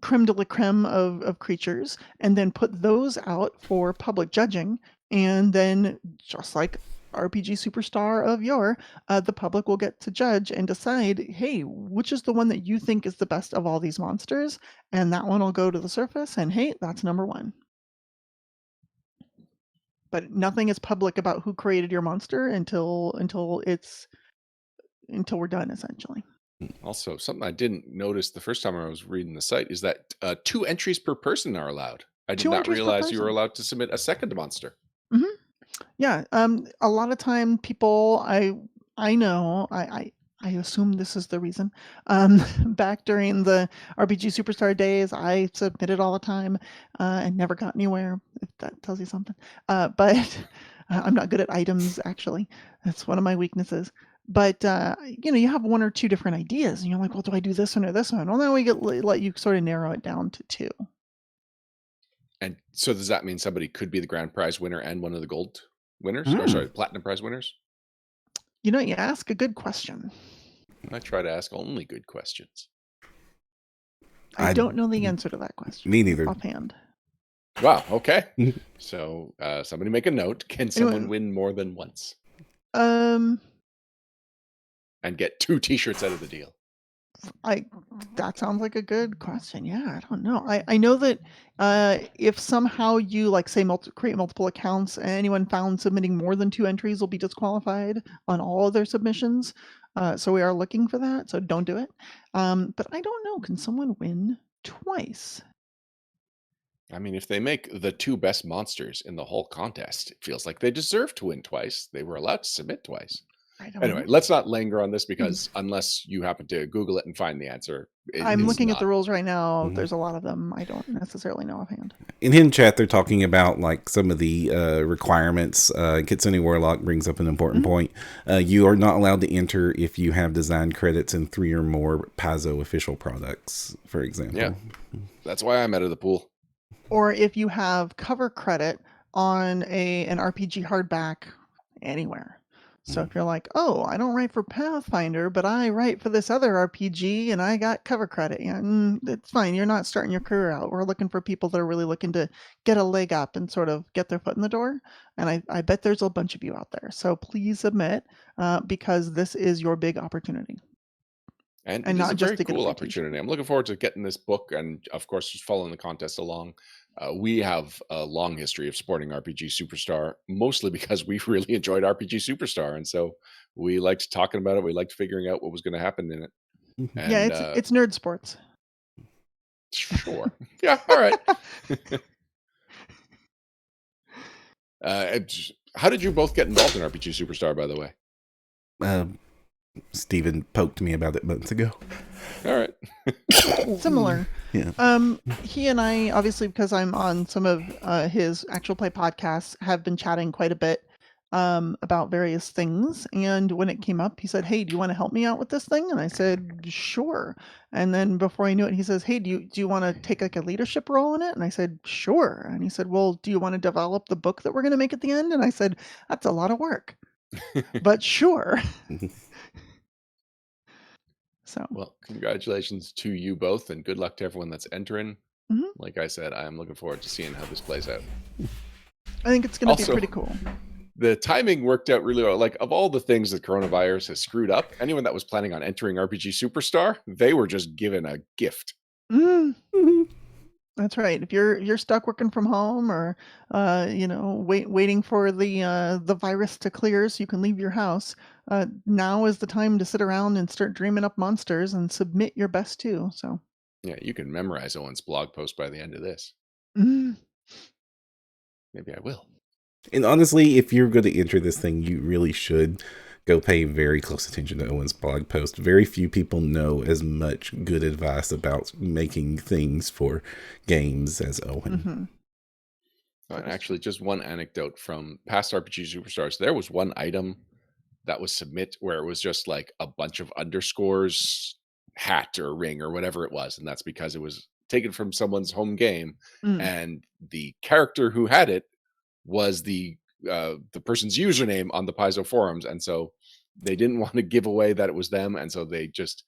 creme de la creme of creatures and then put those out for public judging. And then, just like RPG Superstar of yore, the public will get to judge and decide, hey, which is the one that you think is the best of all these monsters? And that one will go to the surface, and hey, that's number one. But nothing is public about who created your monster until we're done, essentially. Also, something I didn't notice the first time I was reading the site is that 2 entries per person are allowed. I did 2 not entries per realize you were person. allowed to submit a second monster. Yeah. A lot of time people I know, I assume this is the reason. Back during the RPG Superstar days, I submitted all the time and never got anywhere, if that tells you something. But I'm not good at items, actually. That's one of my weaknesses. But you have 1 or 2 different ideas, and you're like, well, do I do this one or this one? Well, now we let you sort of narrow it down to 2. And so does that mean somebody could be the grand prize winner and one of the gold winners? Or sorry, platinum prize winners? You ask a good question. I try to ask only good questions. I don't know the answer to that question. Me neither. Offhand. Wow, okay. So somebody make a note. Can someone win more than once? And get 2 t-shirts out of the deal? That sounds like a good question. Yeah, I don't know. I know that if somehow you say create multiple accounts and anyone found submitting more than 2 entries will be disqualified on all of their submissions. So we are looking for that. So don't do it. But I don't know. Can someone win twice? I mean, if they make the 2 best monsters in the whole contest, it feels like they deserve to win twice. They were allowed to submit twice. Anyway, let's not linger on this, because unless you happen to Google it and find the answer, I'm looking at the rules right now. There's a lot of them I don't necessarily know offhand. In hidden chat, they're talking about some of the requirements. Kitsune Warlock brings up an important point. You are not allowed to enter if you have design credits in 3 or more Paizo official products, for example. Yeah, that's why I'm out of the pool. Or if you have cover credit on an RPG hardback anywhere. So if you're like, oh, I don't write for Pathfinder, but I write for this other RPG and I got cover credit, it's fine. You're not starting your career out. We're looking for people that are really looking to get a leg up and sort of get their foot in the door. And I bet there's a bunch of you out there. So please submit because this is your big opportunity. And and it is a not just very to get a cool PlayStation. opportunity. I'm looking forward to getting this book and, of course, just following the contest along. We have a long history of supporting RPG Superstar, mostly because we really enjoyed RPG Superstar. And so we liked talking about it. We liked figuring out what was going to happen in it. Yeah, And it's nerd sports. sure. Yeah, all right. How did you both get involved in RPG Superstar, by the way? Steven poked me about it months ago. All right. Similar. Yeah. He and I, obviously, because I'm on some of his actual play podcasts, have been chatting quite a bit about various things. And when it came up, he said, "Hey, do you want to help me out with this thing?" And I said, "Sure." And then before I knew it, he says, "Hey, do you want to take like a leadership role in it?" And I said, "Sure." And he said, "Well, do you want to develop the book that we're going to make at the end?" And I said, "That's a lot of work, but sure." So, Well, congratulations to you both, and good luck to everyone that's entering. Mhm. Like I said, I am looking forward to seeing how this plays out. I think it's going to be Also, pretty cool. The timing worked out really well. Like, of all the things that coronavirus has screwed up, anyone that was planning on entering RPG Superstar, they were just given a gift. Mm. That's right. If you're stuck working from home, or waiting for the virus to clear so you can leave your house, now is the time to sit around and start dreaming up monsters and submit your best too. So Yeah, you can memorize Owen's blog post by the end of this. Mm. Maybe I will. And honestly, if you're going to enter this thing, you really should go pay very close attention to Owen's blog post. Very few people know as much good advice about making things for games as Owen. Mhm. Actually, just one anecdote from past RPG Superstars. There was one item that was submit where it was just like a bunch of underscores, hat or ring or whatever it was. And that's because it was taken from someone's home game. Mm. And the character who had it was the person's username on the Paizo forums. And so they didn't want to give away that it was them. And so they just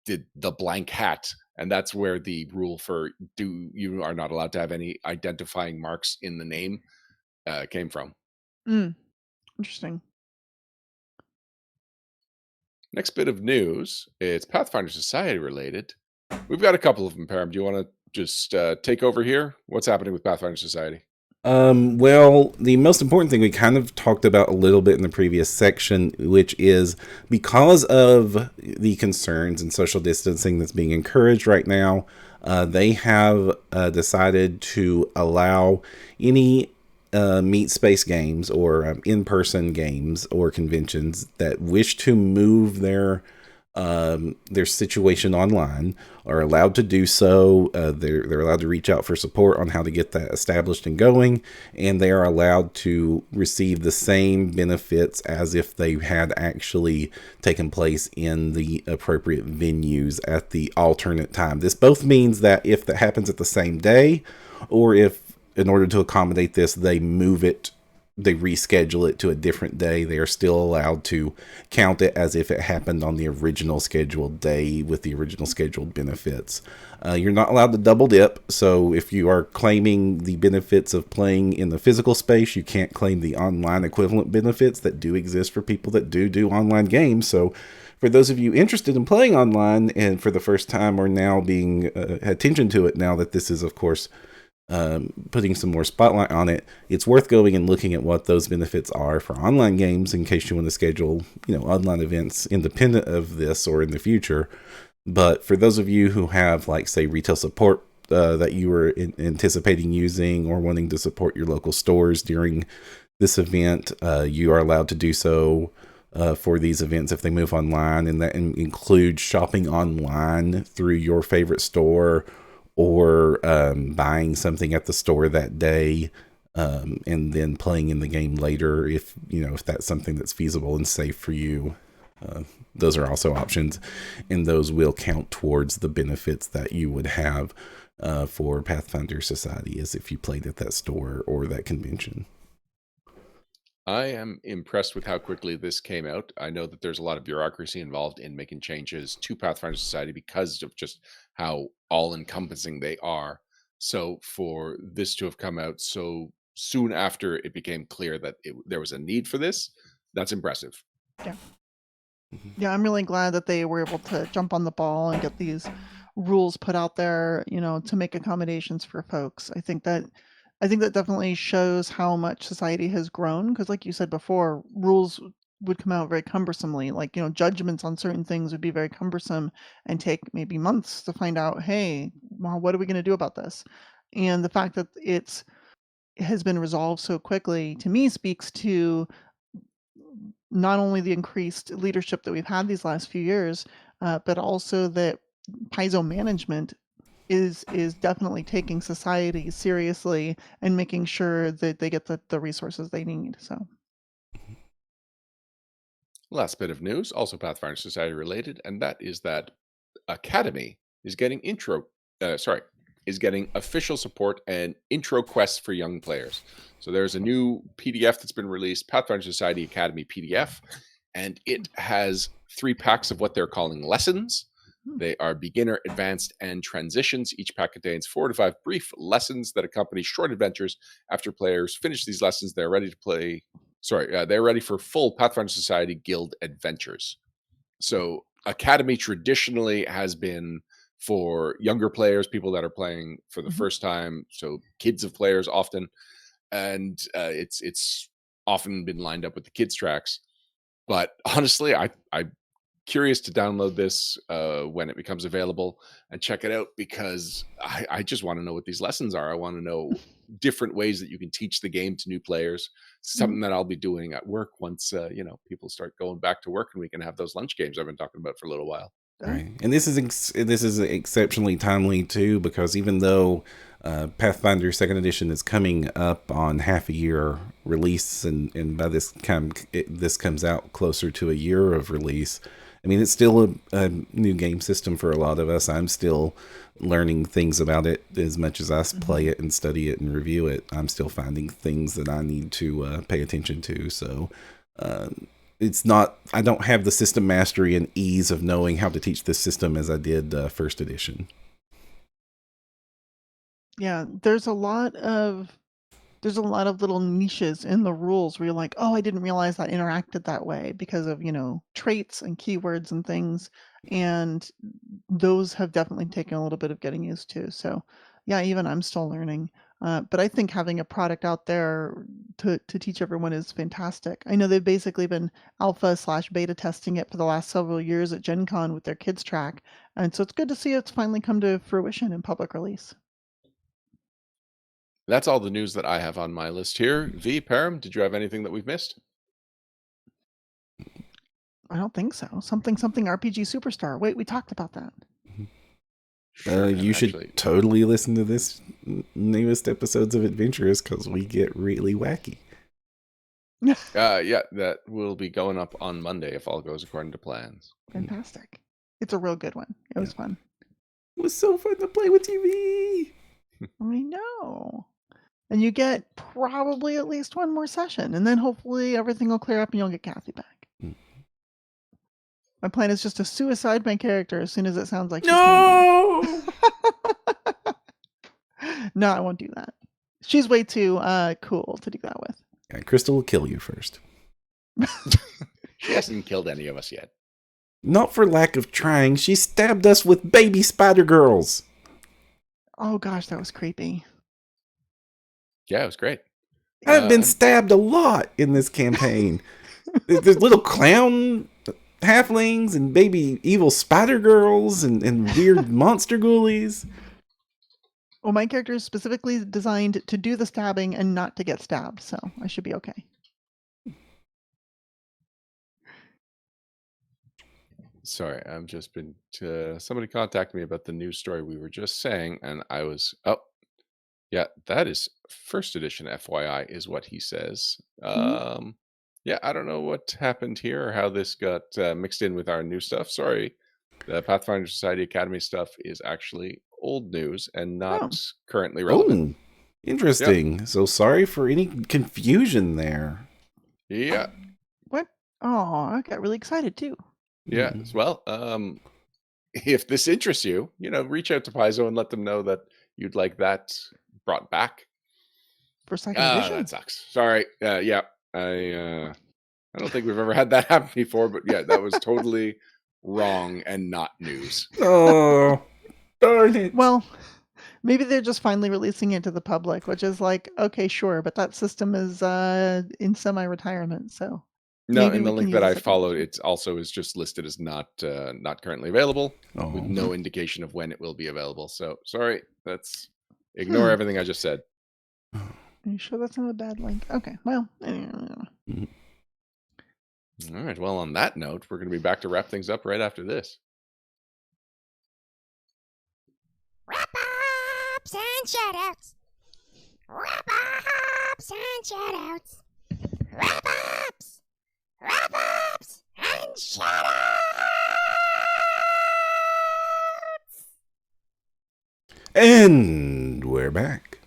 did the blank hat. And that's where the rule for you are not allowed to have any identifying marks in the name came from. Interesting. Next bit of news, it's Pathfinder Society related. We've got a couple of them, Param. Do you want to just take over here? What's happening with Pathfinder Society? Well, the most important thing we kind of talked about a little bit in the previous section, which is because of the concerns and social distancing that's being encouraged right now, they have decided to allow any meet space games or in-person games or conventions that wish to move their situation online are allowed to do so. They're allowed to reach out for support on how to get that established and going, and they are allowed to receive the same benefits as if they had actually taken place in the appropriate venues at the alternate time. This both means that if that happens at the same day, or if in order to accommodate this, they reschedule it to a different day, they are still allowed to count it as if it happened on the original scheduled day with the original scheduled benefits. You're not allowed to double dip, so if you are claiming the benefits of playing in the physical space, you can't claim the online equivalent benefits that do exist for people that do online games. So for those of you interested in playing online and for the first time or now being attention to it now that this is, of course, putting some more spotlight on it, it's worth going and looking at what those benefits are for online games in case you want to schedule, online events independent of this or in the future. But for those of you who have, like, say, retail support that you were anticipating using or wanting to support your local stores during this event, you are allowed to do so for these events if they move online, and that includes shopping online through your favorite store or buying something at the store that day and then playing in the game later if that's something that's feasible and safe for you. Those are also options, and those will count towards the benefits that you would have for Pathfinder Society as if you played at that store or that convention. I am impressed with how quickly this came out. I know that there's a lot of bureaucracy involved in making changes to Pathfinder Society because of just how all-encompassing they are. So for this to have come out so soon after it became clear that there was a need for this, that's impressive. Yeah. Yeah, I'm really glad that they were able to jump on the ball and get these rules put out there, to make accommodations for folks. I think that definitely shows how much society has grown because like you said before, rules would come out very cumbersomely. Like, judgments on certain things would be very cumbersome and take maybe months to find out, hey, well, what are we going to do about this? And the fact that it has been resolved so quickly to me speaks to not only the increased leadership that we've had these last few years, but also that Paizo management is definitely taking society seriously and making sure that they get the resources they need. So Last bit of news, also Pathfinder Society related, and that is that Academy is getting is getting official support and intro quests for young players. So there's a new PDF that's been released, Pathfinder Society Academy PDF, and it has 3 packs of what they're calling lessons. They are beginner, advanced, and transitions. Each pack contains 4 to 5 brief lessons that accompany short adventures. After players finish these lessons, they're ready to play. They're ready for full Pathfinder Society Guild adventures. So Academy traditionally has been for younger players, people that are playing for the first time, so kids of players often, and it's often been lined up with the kids tracks. But honestly, I'm curious to download this when it becomes available and check it out because I just want to know what these lessons are. I want to know different ways that you can teach the game to new players. Something that I'll be doing at work once people start going back to work and we can have those lunch games I've been talking about for a little while. Right, and this is exceptionally timely too because even though Pathfinder Second Edition is coming up on half a year release, and by this time this comes out closer to a year of release. I mean, it's still a new game system for a lot of us. I'm still learning things about it as much as I play it and study it and review it. I'm still finding things that I need to pay attention to. So it's not, I don't have the system mastery and ease of knowing how to teach this system as I did first edition. Yeah, there's a lot of little niches in the rules where you're like, oh, I didn't realize that interacted that way because of, traits and keywords and things. And those have definitely taken a little bit of getting used to. So yeah, even I'm still learning. But I think having a product out there to teach everyone is fantastic. I know they've basically been alpha/beta testing it for the last several years at Gen Con with their kids track. And so it's good to see it's finally come to fruition in public release. That's all the news that I have on my list here. V, Param, did you have anything that we've missed? I don't think so. Something RPG Superstar. Wait, we talked about that. Sure, you should totally listen to this newest episodes of Adventurous because we get really wacky. Yeah, that will be going up on Monday if all goes according to plans. Fantastic. It's a real good one. It was fun. It was so fun to play with you, V. I know. And you get probably at least one more session, and then hopefully everything will clear up and you'll get Kathy back. My plan is just to suicide my character as soon as it sounds like she's no. No, I won't do that. She's way too cool to do that with. Yeah, Crystal will kill you first. She hasn't killed any of us yet. Not for lack of trying. She stabbed us with baby spider girls. Oh gosh, that was creepy. Yeah, it was great. I've been stabbed a lot in this campaign. There's little clown halflings and baby evil spider girls and weird monster ghoulies. Well, my character is specifically designed to do the stabbing and not to get stabbed, so I should be okay. Sorry, I've just been somebody contacted me about the news story we were just saying, and I was yeah, that is first edition FYI is what he says. Yeah, I don't know what happened here or how this got mixed in with our new stuff. Sorry, the Pathfinder Society Academy stuff is actually old news and not currently relevant. Oh, interesting. Yep. So sorry for any confusion there. Yeah. What? Oh, I got really excited too. Yeah. Well, if this interests you, reach out to Paizo and let them know that you'd like that brought back for second edition. That sucks. Sorry. Yeah, I I don't think we've ever had that happen before, but yeah, that was totally wrong and not news. Oh, darn it. Well, maybe they're just finally releasing it to the public, which is like, okay, sure, but that system is in semi-retirement, so No, maybe in the we can link use that I this followed, application. it also is just listed as not currently available, with Oh. no indication of when it will be available. So sorry, that's ignore everything I just said. Are you sure that's not a bad link? Okay, well, anyway. All right. Well, on that note, we're going to be back to wrap things up right after this. Wrap-ups and shoutouts. Wrap-ups and shoutouts. Wrap-ups. Wrap-ups and shoutouts. And we're back.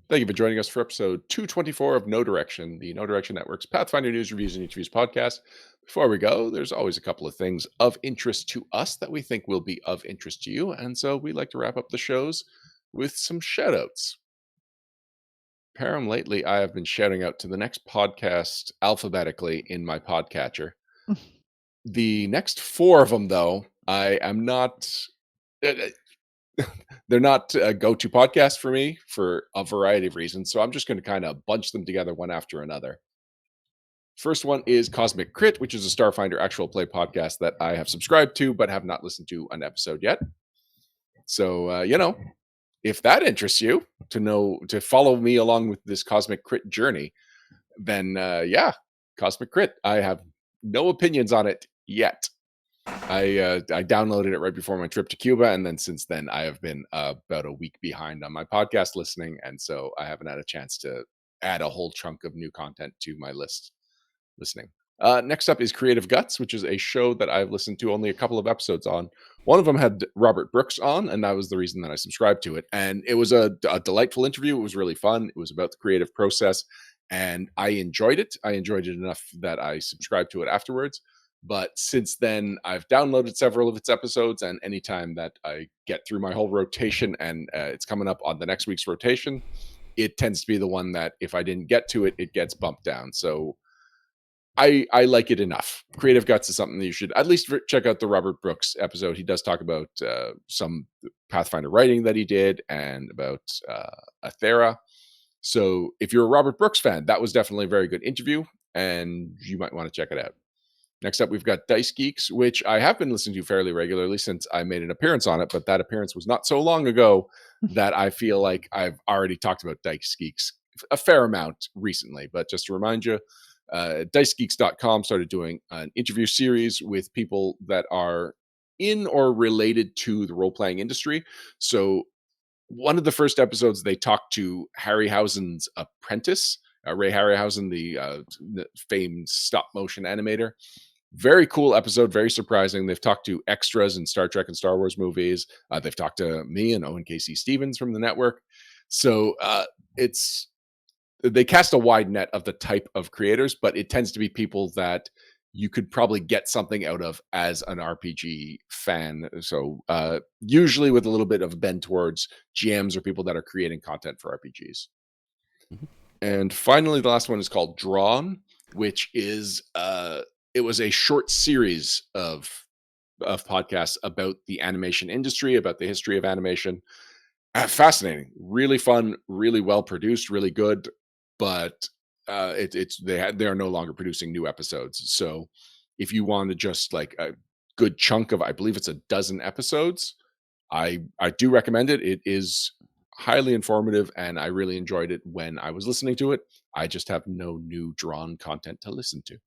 Thank you for joining us for episode 224 of No Direction, the No Direction Network's Pathfinder News, Reviews, and Interviews podcast. Before we go, there's always a couple of things of interest to us that we think will be of interest to you, and so we like to wrap up the shows with some shoutouts. Param, lately I have been shouting out to the next podcast alphabetically in my podcatcher. The next 4 of them, though, I am not... they're not a go-to podcast for me for a variety of reasons, so I'm just going to kind of bunch them together one after another. First one is Cosmic Crit, which is a Starfinder actual play podcast that I have subscribed to but have not listened to an episode yet. So, if that interests you to follow me along with this Cosmic Crit journey, then Cosmic Crit. I have no opinions on it yet. I downloaded it right before my trip to Cuba, and then since then I have been about a week behind on my podcast listening, and so I haven't had a chance to add a whole chunk of new content to my list listening. Next up is Creative Guts, which is a show that I've listened to only a couple of episodes on. One of them had Robert Brooks on, and that was the reason that I subscribed to it. And it was a delightful interview. It was really fun. It was about the creative process, and I enjoyed it. I enjoyed it enough that I subscribed to it afterwards. But since then, I've downloaded several of its episodes, and anytime that I get through my whole rotation and it's coming up on the next week's rotation, it tends to be the one that if I didn't get to it, it gets bumped down. So I like it enough. Creative Guts is something that you should at least check out the Robert Brooks episode. He does talk about some Pathfinder writing that he did and about Athera. So if you're a Robert Brooks fan, that was definitely a very good interview, and you might want to check it out. Next up, we've got Dice Geeks, which I have been listening to fairly regularly since I made an appearance on it, but that appearance was not so long ago that I feel like I've already talked about Dice Geeks a fair amount recently. But just to remind you, dicegeeks.com started doing an interview series with people that are in or related to the role-playing industry. So one of the first episodes, they talked to Harryhausen's apprentice, Ray Harryhausen, the famed stop-motion animator. Very cool episode, very surprising. They've talked to extras in Star Trek and Star Wars movies. They've talked to me and Owen Casey Stevens from the network. So they cast a wide net of the type of creators, but it tends to be people that you could probably get something out of as an RPG fan. So usually with a little bit of a bend towards GMs or people that are creating content for RPGs. Mm-hmm. And finally, the last one is called Drawn, which is it was a short series of podcasts about the animation industry, about the history of animation. Fascinating, really fun, really well produced, really good. But they are no longer producing new episodes. So if you want to just like a good chunk of, I believe it's a dozen episodes, I do recommend it. It is highly informative, and I really enjoyed it when I was listening to it. I just have no new Drawn content to listen to.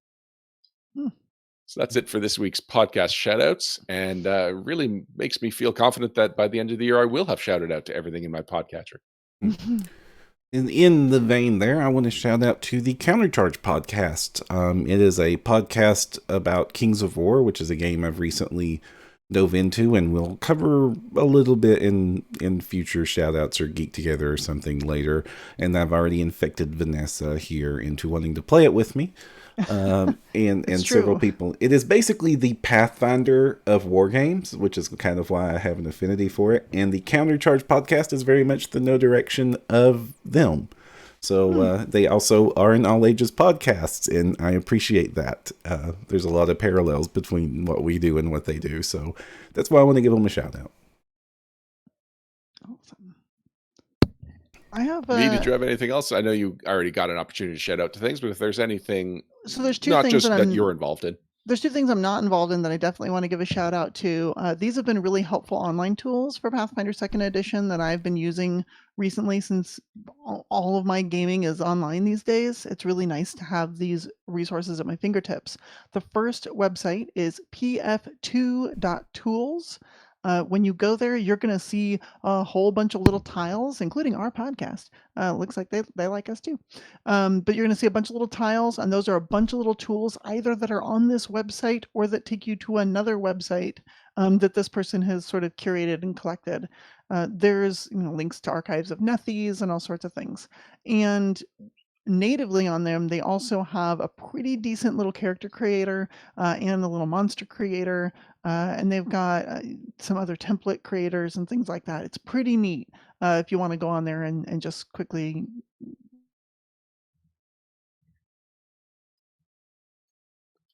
So that's it for this week's podcast shoutouts, and really makes me feel confident that by the end of the year, I will have shouted out to everything in my podcatcher. In the vein there, I want to shout out to the Countercharge podcast. It is a podcast about Kings of War, which is a game I've recently dove into, and we'll cover a little bit in future shoutouts or Geek Together or something later. And I've already infected Vanessa here into wanting to play it with me. And several people. It is basically the Pathfinder of war games, which is kind of why I have an affinity for it. And the Countercharge podcast is very much the No Direction of them. So they also are in all ages podcasts, and I appreciate that. There's a lot of parallels between what we do and what they do, so that's why I want to give them a shout out. Awesome. I have V, did you have anything else? I know you already got an opportunity to shout out to things, but if there's anything, so there's two not things just that that I'm you're involved in. There's two things I'm not involved in that I definitely want to give a shout out to. These have been really helpful online tools for Pathfinder 2nd Edition that I've been using recently, since all of my gaming is online these days. It's really nice to have these resources at my fingertips. The first website is pf2.tools. When you go there, you're going to see a whole bunch of little tiles, including our podcast. Looks like they like us too. But you're going to see a bunch of little tiles, and those are a bunch of little tools either that are on this website or that take you to another website that this person has sort of curated and collected. There's links to archives of Nethies and all sorts of things. And natively on them, they also have a pretty decent little character creator and a little monster creator, and they've got some other template creators and things like that. It's pretty neat if you want to go on there and just quickly.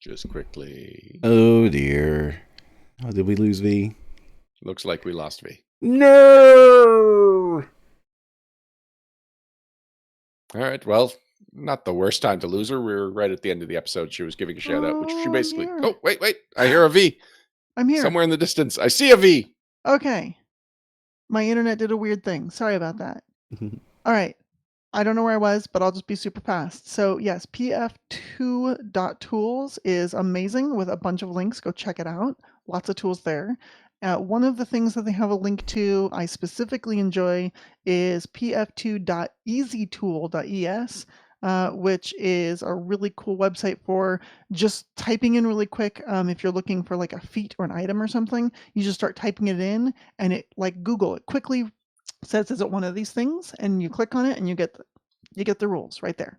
Just quickly. Oh dear. Oh, did we lose V? Looks like we lost V. No! All right. Well, not the worst time to lose her. We were right at the end of the episode. She was giving a shout out, which she Oh, basically. dear. Oh, wait. I hear a V. I'm here. Somewhere in the distance. I see a V. Okay. My internet did a weird thing. Sorry about that. All right. I don't know where I was, but I'll just be super fast. So yes, pf2.tools is amazing with a bunch of links. Go check it out. Lots of tools there. One of the things that they have a link to I specifically enjoy is pf2.easytool.es, which is a really cool website for just typing in really quick. If you're looking for like a feat or an item or something, you just start typing it in, and it, like Google, it quickly says, is it one of these things? And you click on it and you get the rules right there.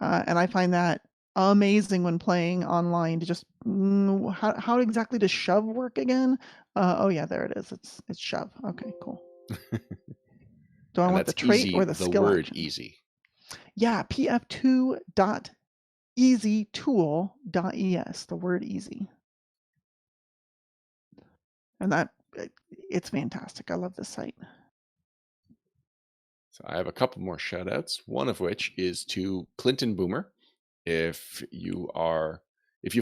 And I find that amazing when playing online to just how exactly does shove work again? Oh yeah, there it is. It's shove. Okay, cool. Do I And want the that's trait easy, or the skill word action? easy. Yeah, pf2.easytool.es, the word easy. And that it's fantastic. I love this site. So I have a couple more shout outs, one of which is to Clinton Boomer. If you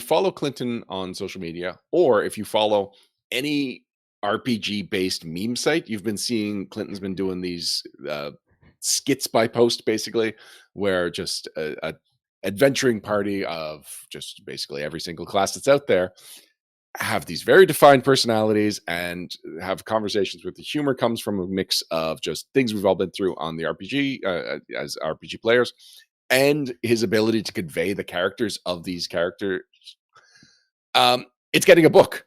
follow Clinton on social media, or if you follow any RPG based meme site, you've been seeing Clinton's been doing these skits by post, basically, where just a adventuring party of just basically every single class that's out there have these very defined personalities and have conversations with the humor comes from a mix of just things we've all been through on the RPG as RPG players, and his ability to convey the characters of these characters. It's getting a book.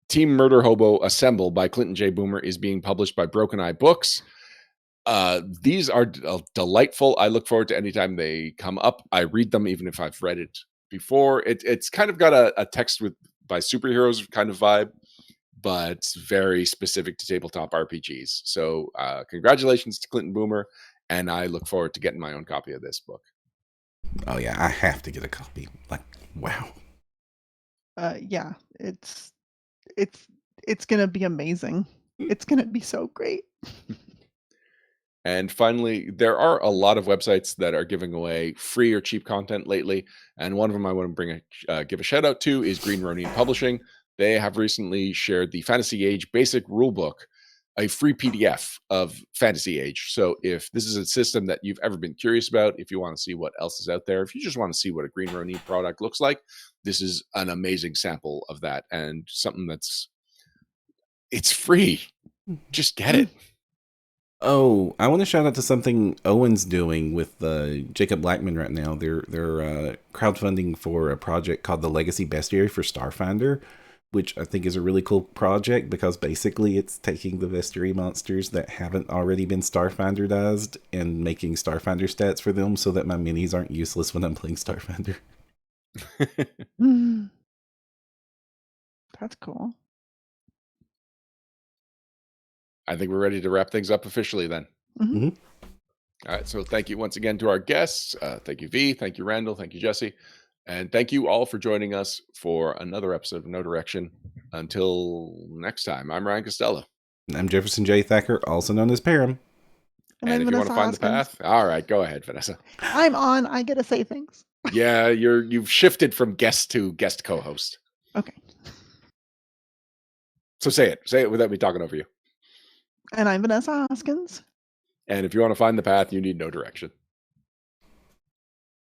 Team Murder Hobo Assemble by Clinton J. Boomer is being published by Broken Eye Books. These are delightful. I look forward to any time they come up. I read them even if I've read it before. It's kind of got a text by superheroes kind of vibe, but very specific to tabletop RPGs. So congratulations to Clinton Boomer, and I look forward to getting my own copy of this book. Oh yeah, I have to get a copy. Like, wow. Yeah, it's gonna be amazing. It's gonna be so great. And finally, there are a lot of websites that are giving away free or cheap content lately, and one of them I want to give a shout out to is Green Ronin Publishing. They have recently shared the Fantasy Age Basic Rulebook, a free PDF of Fantasy Age. So if this is a system that you've ever been curious about, if you want to see what else is out there, if you just want to see what a Green Ronin product looks like, this is an amazing sample of that, and something it's free. Just get it. Oh, I want to shout out to something Owen's doing with Jacob Blackman right now. They're crowdfunding for a project called the Legacy Bestiary for Starfinder, which I think is a really cool project because basically it's taking the bestiary monsters that haven't already been Starfinderized and making Starfinder stats for them so that my minis aren't useless when I'm playing Starfinder. That's cool. I think we're ready to wrap things up officially then. Mm-hmm. All right. So thank you once again to our guests. Thank you, V. Thank you, Randall. Thank you, Jesse. And thank you all for joining us for another episode of No Direction. Until next time, I'm Ryan Costello. I'm Jefferson J. Thacker, also known as Param. And And I'm if you want to Vanessa find the Hoskins. path, all right, go ahead, Vanessa. I'm on. I get to say things. Yeah, you've shifted from guest to guest co-host. Okay. So say it without me talking over you. And I'm Vanessa Hoskins. And if you want to find the path, you need no direction.